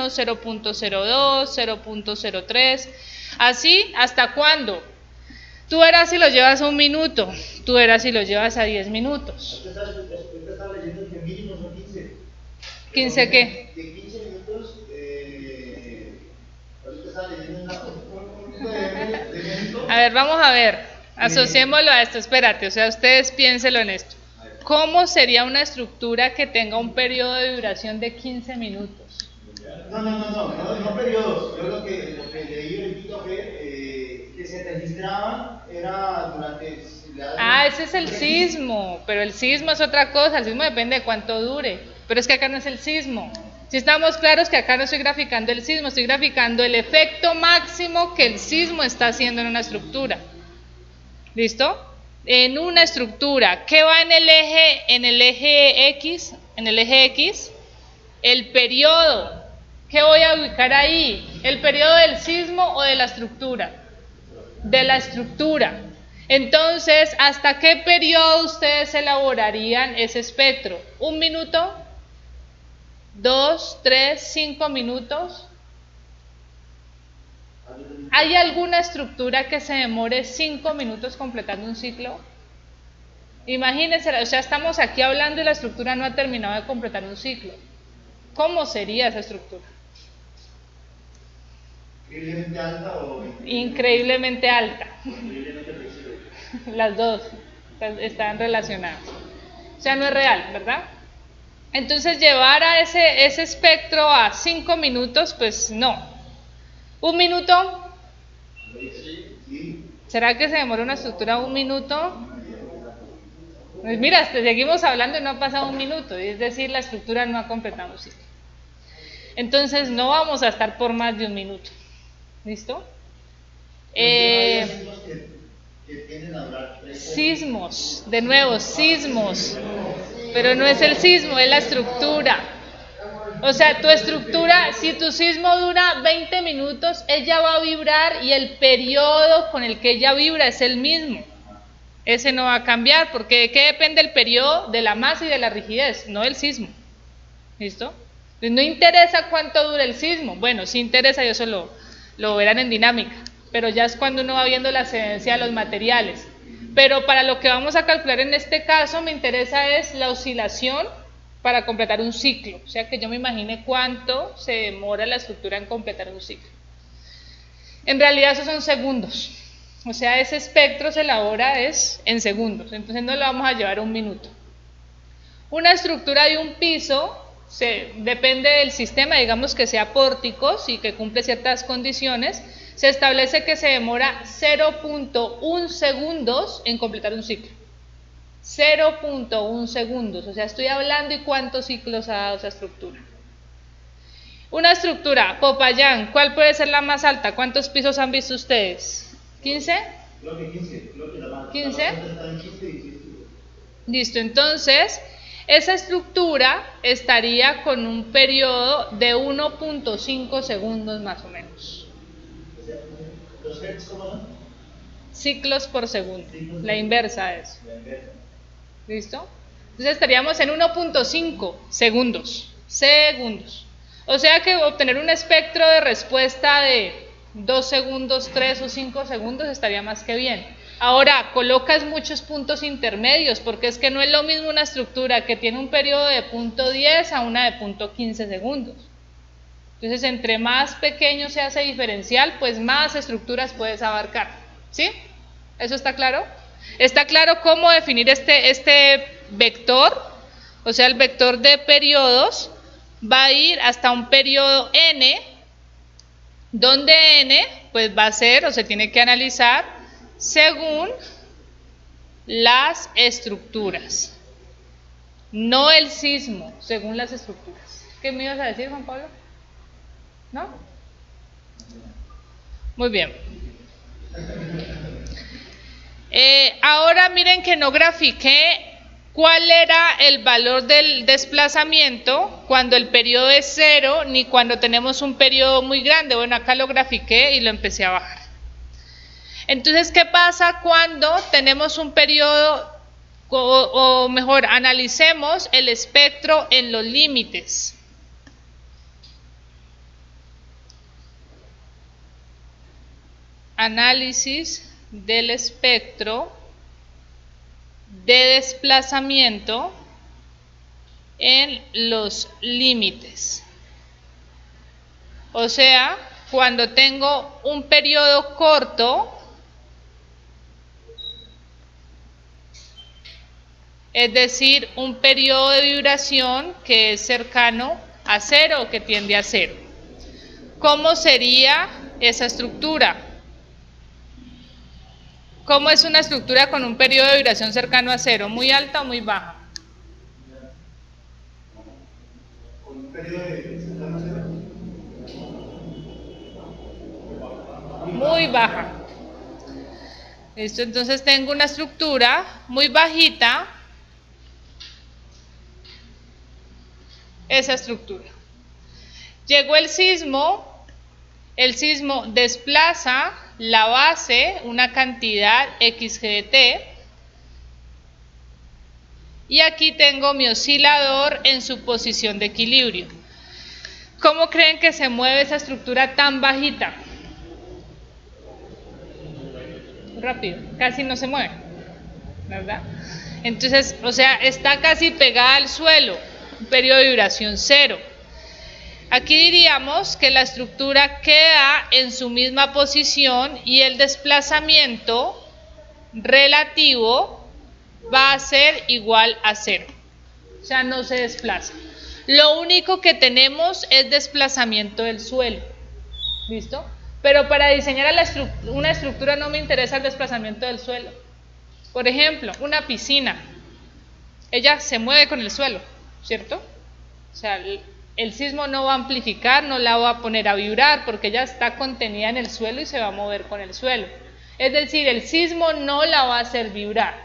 0.02, 0.03, así hasta cuándo. Tú verás si lo llevas a 1 minuto, tú verás si lo llevas a 10 minutos. Usted está leyendo que mínimo son 15. ¿15 qué? De 15 minutos, ahorita está leyendo A ver, vamos a ver, asociémoslo a esto, espérate, o sea, ustedes piénselo en esto. ¿cómo sería una estructura que tenga un periodo de duración de 15 minutos? No periodos. Yo lo que leí ahorita fue que se registraban era durante... Ese es el sismo, pero el sismo es otra cosa, el sismo depende de cuánto dure, pero es que acá no es el sismo. Si estamos claros que acá no estoy graficando el sismo, estoy graficando el efecto máximo que el sismo está haciendo en una estructura. ¿Listo? En una estructura, ¿qué va en el eje X? En el eje X, el periodo. ¿Qué voy a ubicar ahí? ¿El periodo del sismo o de la estructura? De la estructura. Entonces, ¿hasta qué periodo ustedes elaborarían ese espectro? ¿1 minuto? ¿2, 3, 5 minutos? ¿Hay alguna estructura que se demore 5 minutos completando un ciclo? Imagínense, o sea, estamos aquí hablando y la estructura no ha terminado de completar un ciclo. ¿Cómo sería esa estructura? ¿Increíblemente alta o...? Increíblemente alta. Increíblemente flexible. Las dos están relacionadas. O sea, no es real, ¿verdad? Entonces, llevar a ese espectro a 5 minutos, pues no. ¿1 minuto? ¿Será que se demora una estructura 1 minuto? Pues mira, seguimos hablando y no ha pasado 1 minuto, es decir, la estructura no ha completado un ciclo. Entonces, no vamos a estar por más de 1 minuto. ¿Listo? Sismos, de nuevo, sismos, pero no es el sismo, es la estructura. O sea, tu estructura, si tu sismo dura 20 minutos, ella va a vibrar y el periodo con el que ella vibra es el mismo. Ese no va a cambiar, porque ¿de qué depende el periodo? De la masa y de la rigidez, no del sismo. ¿Listo? Entonces, no interesa cuánto dura el sismo. Bueno, sí interesa y eso lo verán en dinámica, pero ya es cuando uno va viendo la excedencia de los materiales. Pero para lo que vamos a calcular en este caso, me interesa es la oscilación para completar un ciclo. O sea, que yo me imagine cuánto se demora la estructura en completar un ciclo. En realidad esos son segundos. O sea, ese espectro se elabora en segundos. Entonces no lo vamos a llevar a 1 minuto. Una estructura de un piso depende del sistema, digamos que sea pórticos y que cumple ciertas condiciones, se establece que se demora 0.1 segundos en completar un ciclo. 0.1 segundos, o sea, estoy hablando y cuántos ciclos ha dado esa estructura. Una estructura, Popayán, ¿cuál puede ser la más alta? ¿Cuántos pisos han visto ustedes? ¿15? Creo que 15. Creo que la más ¿15? está en 15 y 16. Listo, entonces esa estructura estaría con un periodo de 1.5 segundos más o menos. ¿Los hertz cómo son? Ciclos por segundo, la inversa de eso. ¿Listo? Entonces estaríamos en 1.5 segundos. O sea que obtener un espectro de respuesta de 2 segundos, 3 o 5 segundos estaría más que bien. Ahora, colocas muchos puntos intermedios, porque es que no es lo mismo una estructura que tiene un periodo de 0.10 a una de 0.15 segundos. Entonces, entre más pequeño sea ese diferencial, pues más estructuras puedes abarcar. ¿Sí? ¿Eso está claro? ¿Está claro cómo definir este vector? O sea, el vector de periodos va a ir hasta un periodo n, donde n pues va a ser o se tiene que analizar según las estructuras, no el sismo, según las estructuras. ¿Qué me ibas a decir, Juan Pablo? ¿No? Muy bien. Ahora miren que no grafiqué cuál era el valor del desplazamiento cuando el periodo es 0 ni cuando tenemos un periodo muy grande. Bueno, acá lo grafiqué y lo empecé a bajar. Entonces, ¿qué pasa cuando tenemos un periodo, o mejor, analicemos el espectro en los límites? Análisis del espectro de desplazamiento en los límites. O sea, cuando tengo un periodo corto, es decir, un periodo de vibración que es cercano a cero o que tiende a cero. ¿Cómo sería esa estructura? ¿Cómo es una estructura con un periodo de vibración cercano a cero? ¿Muy alta o muy baja? Con un periodo de cercano a cero. Muy baja. ¿Listo? Entonces tengo una estructura muy bajita, esa estructura. Llegó el sismo desplaza la base una cantidad XG de T, y aquí tengo mi oscilador en su posición de equilibrio. ¿Cómo creen que se mueve esa estructura tan bajita? Rápido, casi no se mueve, ¿verdad? Entonces, o sea, está casi pegada al suelo, un periodo de vibración cero. Aquí diríamos que la estructura queda en su misma posición y el desplazamiento relativo va a ser igual a cero. O sea, no se desplaza. Lo único que tenemos es desplazamiento del suelo. ¿Listo? Pero para diseñar una estructura no me interesa el desplazamiento del suelo. Por ejemplo, una piscina. Ella se mueve con el suelo, ¿cierto? O sea, el sismo no va a amplificar, no la va a poner a vibrar porque ella está contenida en el suelo y se va a mover con el suelo. Es decir, el sismo no la va a hacer vibrar.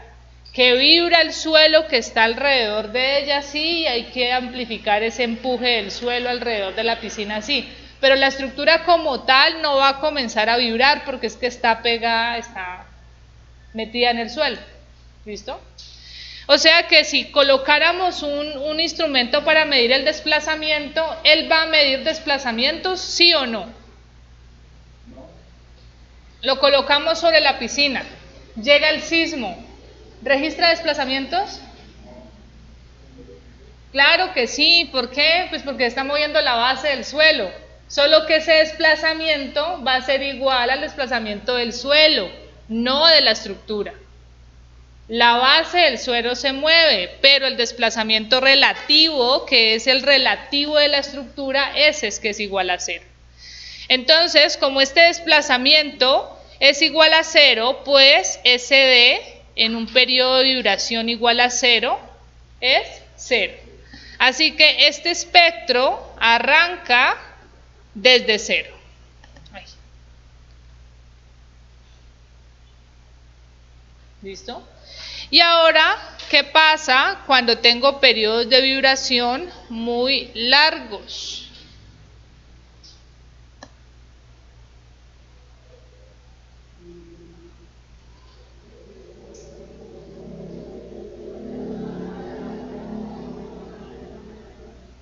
Que vibra el suelo que está alrededor de ella, sí, y hay que amplificar ese empuje del suelo alrededor de la piscina, sí. Pero la estructura como tal no va a comenzar a vibrar porque es que está pegada, está metida en el suelo. ¿Listo? O sea que si colocáramos un instrumento para medir el desplazamiento, ¿él va a medir desplazamientos, sí o no? Lo colocamos sobre la piscina, llega el sismo, ¿registra desplazamientos? Claro que sí, ¿por qué? Pues porque está moviendo la base del suelo, solo que ese desplazamiento va a ser igual al desplazamiento del suelo, no de la estructura. La base del suelo se mueve, pero el desplazamiento relativo, que es el relativo de la estructura, ese es que es igual a cero. Entonces, como este desplazamiento es igual a cero, pues SD en un periodo de vibración igual a cero es cero. Así que este espectro arranca desde cero. ¿Listo? Y ahora, ¿qué pasa cuando tengo periodos de vibración muy largos?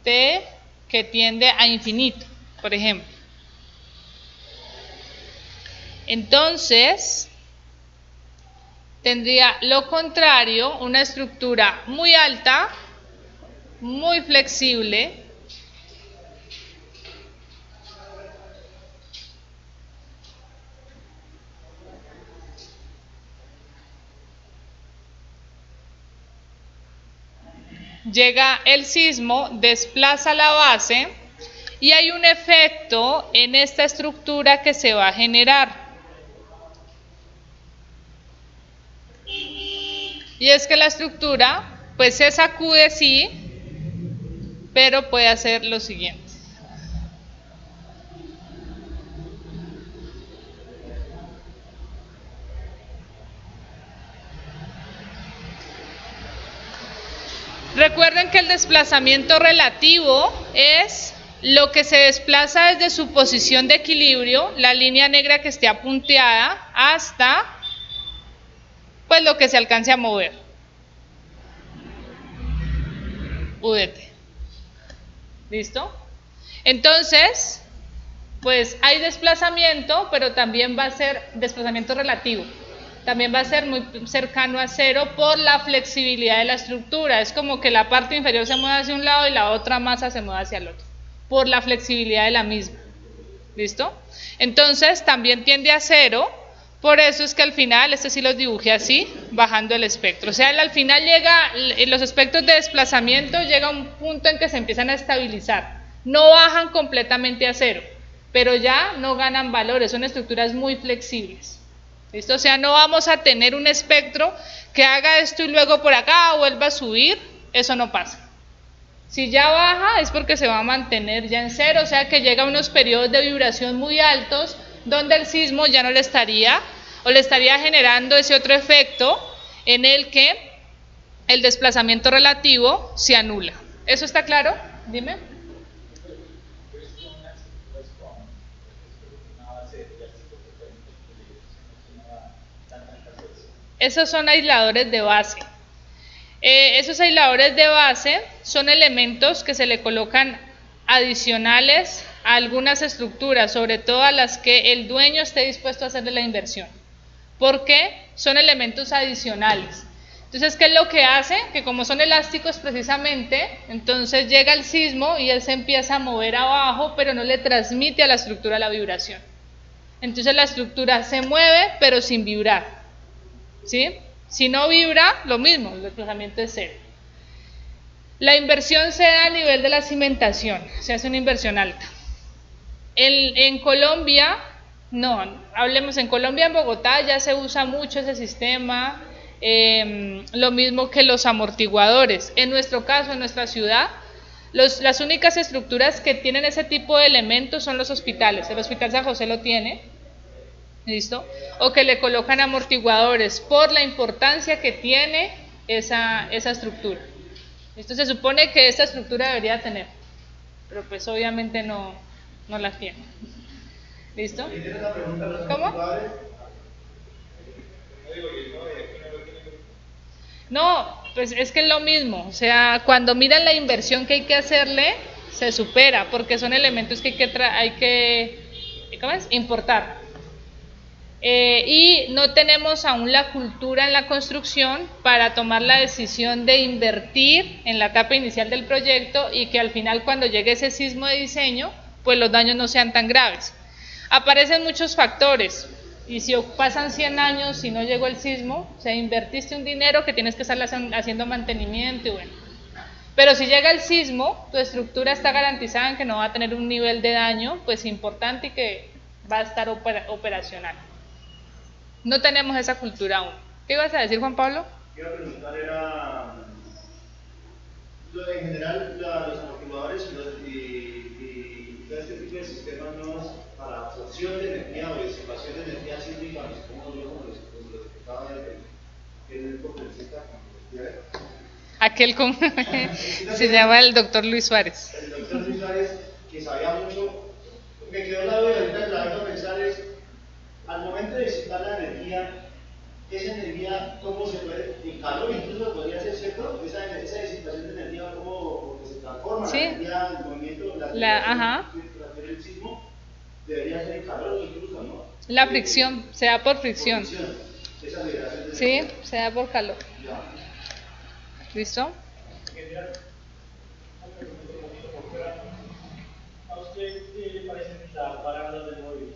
T que tiende a infinito, por ejemplo. Entonces, tendría lo contrario, una estructura muy alta, muy flexible, llega el sismo, desplaza la base y hay un efecto en esta estructura que se va a generar. Y es que la estructura pues se sacude, sí, pero puede hacer lo siguiente. Recuerden que el desplazamiento relativo es lo que se desplaza desde su posición de equilibrio, la línea negra que esté apunteada, hasta pues lo que se alcance a mover. UDT. ¿Listo? Entonces, pues hay desplazamiento, pero también va a ser desplazamiento relativo. También va a ser muy cercano a cero por la flexibilidad de la estructura. Es como que la parte inferior se mueve hacia un lado y la otra masa se mueve hacia el otro, por la flexibilidad de la misma. ¿Listo? Entonces también tiende a cero Por eso es que al final, este sí los dibujé así, bajando el espectro. O sea, al final llega, los espectros de desplazamiento llega a un punto en que se empiezan a estabilizar. No bajan completamente a cero, pero ya no ganan valores, son estructuras muy flexibles. ¿Listo? O sea, no vamos a tener un espectro que haga esto y luego por acá vuelva a subir, eso no pasa. Si ya baja es porque se va a mantener ya en cero, o sea que llega a unos periodos de vibración muy altos donde el sismo ya no le estaría o le estaría generando ese otro efecto en el que el desplazamiento relativo se anula. ¿Eso está claro? Dime. Esos son aisladores de base. Esos aisladores de base son elementos que se le colocan adicionales a algunas estructuras, sobre todo a las que el dueño esté dispuesto a hacerle la inversión. ¿Por qué? Son elementos adicionales. Entonces, ¿qué es lo que hace? Que como son elásticos precisamente, entonces llega el sismo y él se empieza a mover abajo, pero no le transmite a la estructura la vibración. Entonces la estructura se mueve, pero sin vibrar. ¿Sí? Si no vibra, lo mismo, el desplazamiento es cero. La inversión se da a nivel de la cimentación, se hace una inversión alta. En Colombia, no, hablemos en Colombia, en Bogotá ya se usa mucho ese sistema, lo mismo que los amortiguadores. En nuestro caso, en nuestra ciudad, las únicas estructuras que tienen ese tipo de elementos son los hospitales. El Hospital San José lo tiene, ¿listo? O que le colocan amortiguadores por la importancia que tiene esa estructura. Esto se supone que esta estructura debería tener, pero pues obviamente no la tiene. ¿Listo? ¿Cómo? No, pues es que es lo mismo. O sea, cuando miran la inversión que hay que hacerle, se supera, porque son elementos que hay que ¿cómo es? Importar. Y no tenemos aún la cultura en la construcción para tomar la decisión de invertir en la etapa inicial del proyecto y que al final cuando llegue ese sismo de diseño, pues los daños no sean tan graves. Aparecen muchos factores y si pasan 100 años y no llegó el sismo, o sea, invertiste un dinero que tienes que estar haciendo mantenimiento y bueno. Pero si llega el sismo, tu estructura está garantizada en que no va a tener un nivel de daño pues importante y que va a estar operacional. No tenemos esa cultura aún. ¿Qué ibas a decir, Juan Pablo? Iba a preguntar, en general, los amortiguadores y todo este tipo de sistemas nuevos para absorción de energía o disipación de energía sísmica, como los que estaba el conferencista. Aquel se llama el doctor Luis Suárez. El doctor Luis Suárez, que sabía mucho, me quedó la duda, ahorita la vengo a pensar es, al momento de disipar la energía, esa energía, ¿cómo se puede? En calor incluso podría ser, ¿cierto? Esa disipación de energía, ¿cómo se transforma? ¿Sí? La energía, el movimiento, el sismo, debería ser en calor incluso, ¿no? La fricción, se da por fricción. Esa liberación de sí, se da por calor. Ya. ¿Listo? ¿A usted le parece que la parábola del movimiento?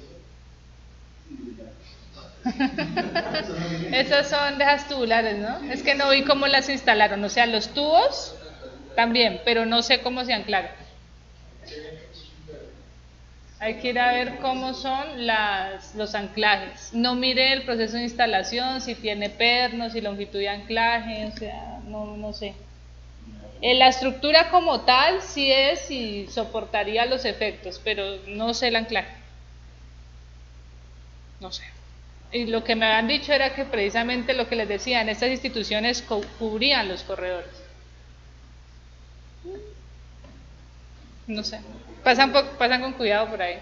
Esas son dejas tubulares, ¿no? Es que no vi cómo las instalaron, o sea, los tubos también, pero no sé cómo se anclaron. Hay que ir a ver cómo son los anclajes. No mire el proceso de instalación, si tiene pernos, si longitud de anclaje, o sea, no sé. La estructura como tal sí es y soportaría los efectos, pero no sé el anclaje. No sé. Y lo que me habían dicho era que precisamente lo que les decía, en estas instituciones cubrían los corredores. No sé. Pasan con cuidado por ahí.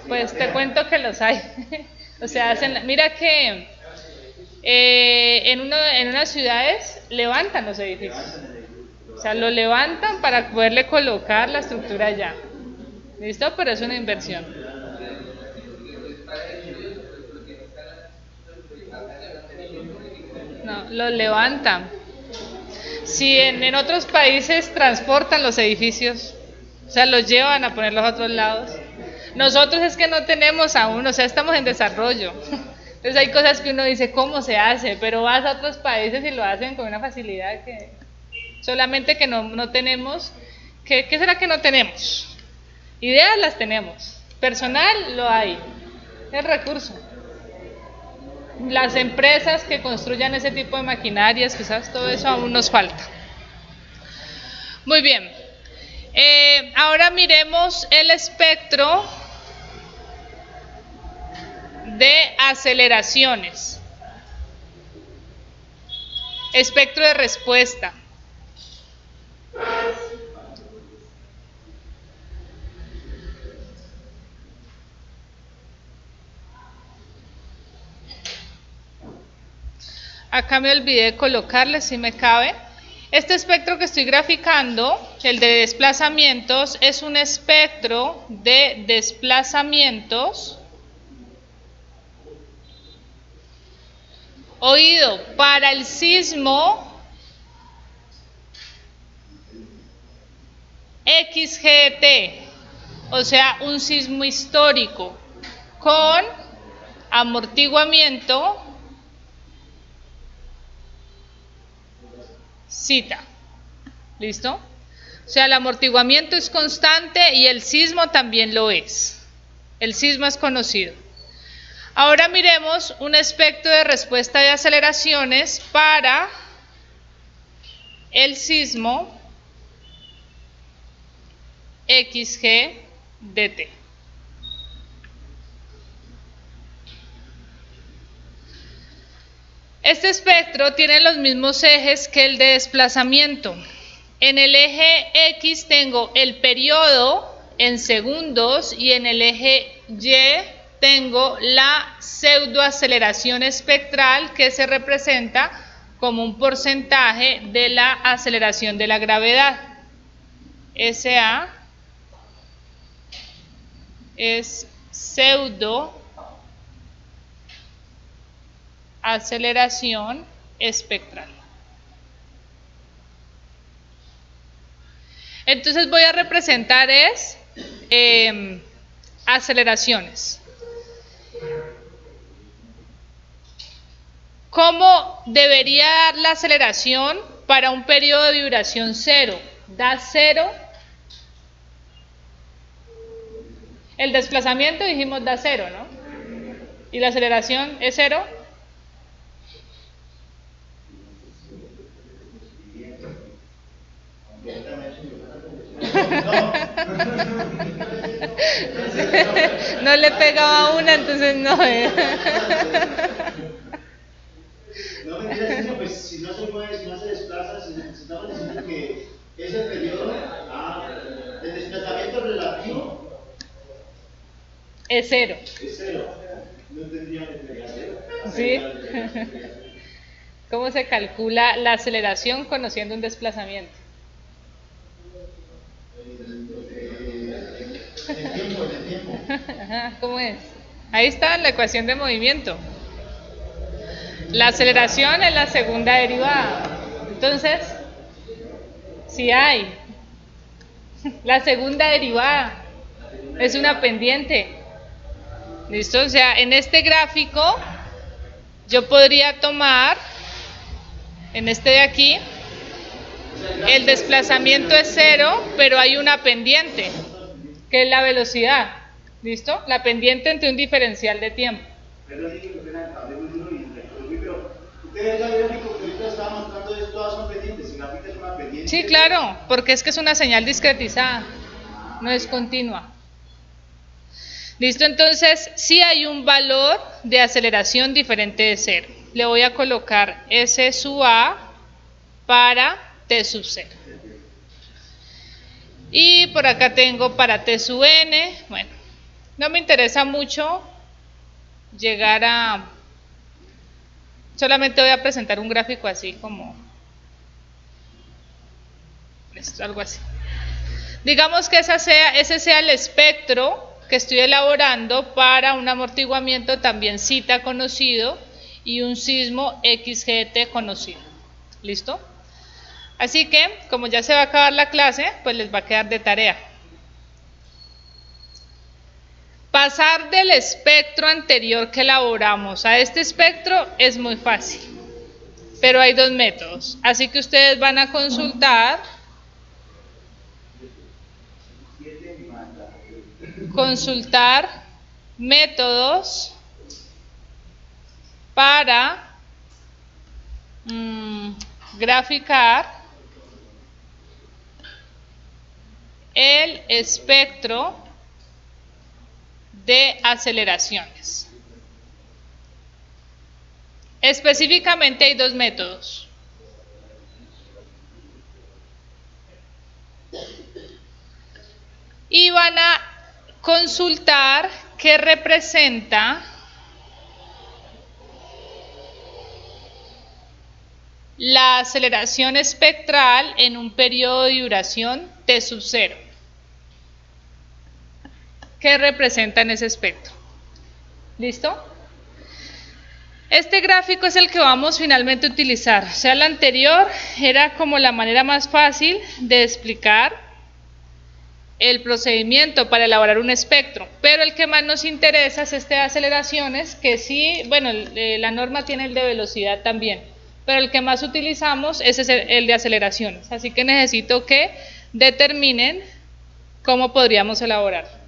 Pues te cuento que los hay. O sea, mira que en unas ciudades levantan los edificios. O sea, lo levantan para poderle colocar la estructura allá. ¿Listo? Pero es una inversión. No, Los levantan. Si en otros países transportan los edificios, o sea, los llevan a ponerlos a otros lados. Nosotros es que no tenemos aún, o sea, estamos en desarrollo. Entonces hay cosas que uno dice, ¿cómo se hace? Pero vas a otros países y lo hacen con una facilidad que solamente que no tenemos. ¿Qué será que no tenemos? Ideas las tenemos, personal lo hay, es recurso. Las empresas que construyan ese tipo de maquinarias, quizás todo eso aún nos falta. Muy bien, ahora miremos el espectro de aceleraciones, espectro de respuesta. Acá me olvidé de colocarle, si me cabe. Este espectro que estoy graficando, el de desplazamientos, es un espectro de desplazamientos oído para el sismo XGT, o sea, un sismo histórico con amortiguamiento cita. ¿Listo? O sea, el amortiguamiento es constante y el sismo también lo es. El sismo es conocido. Ahora miremos un espectro de respuesta de aceleraciones para el sismo XGDT. Este espectro tiene los mismos ejes que el de desplazamiento. En el eje X tengo el periodo en segundos y en el eje Y tengo la pseudoaceleración espectral que se representa como un porcentaje de la aceleración de la gravedad. SA es pseudoaceleración espectral. Entonces voy a representar aceleraciones. ¿Cómo debería dar la aceleración para un periodo de vibración cero? Da cero. El desplazamiento dijimos da cero, ¿no? ¿Y la aceleración es cero? No le pegaba una, entonces no. No me entiendes, pues si no se mueve, si no se desplaza, si estamos diciendo que ese periodo de desplazamiento relativo es cero. Es cero. No tendría que pegar cero. ¿Sí? ¿Cómo se calcula la aceleración conociendo un desplazamiento? El tiempo. Ajá, ¿cómo es? Ahí está la ecuación de movimiento. La aceleración es la segunda derivada. Entonces, si hay la segunda derivada, es una pendiente. ¿Listo? O sea, en este gráfico yo podría tomar, en este de aquí, el desplazamiento es cero, pero hay una pendiente, que es la velocidad. ¿Listo? La pendiente entre un diferencial de tiempo. Pero ustedes ya vieron que ahorita estaba mostrando esto, todas son pendientes, si la pita es una pendiente. Sí, claro, porque es que es una señal discretizada, no es continua. ¿Listo? Entonces, sí hay un valor de aceleración diferente de cero. Le voy a colocar S sub A para T sub 0. Y por acá tengo para T sub N. Bueno, no me interesa mucho llegar a... Solamente voy a presentar un gráfico así como... Esto, algo así. Digamos que ese sea el espectro que estoy elaborando para un amortiguamiento también cita conocido y un sismo XGT conocido. ¿Listo? Así que, como ya se va a acabar la clase, pues les va a quedar de tarea pasar del espectro anterior que elaboramos a este espectro. Es muy fácil, pero hay dos métodos. Así que ustedes van a consultar métodos para graficar el espectro de aceleraciones. Específicamente hay dos métodos. Y van a consultar qué representa la aceleración espectral en un periodo de duración T sub 0. ¿Qué representa en ese espectro? ¿Listo? Este gráfico es el que vamos finalmente a utilizar. O sea, el anterior era como la manera más fácil de explicar el procedimiento para elaborar un espectro, pero el que más nos interesa es este de aceleraciones, que sí, bueno, la norma tiene el de velocidad también, pero el que más utilizamos es el de aceleraciones. Así que necesito que determinen cómo podríamos elaborar.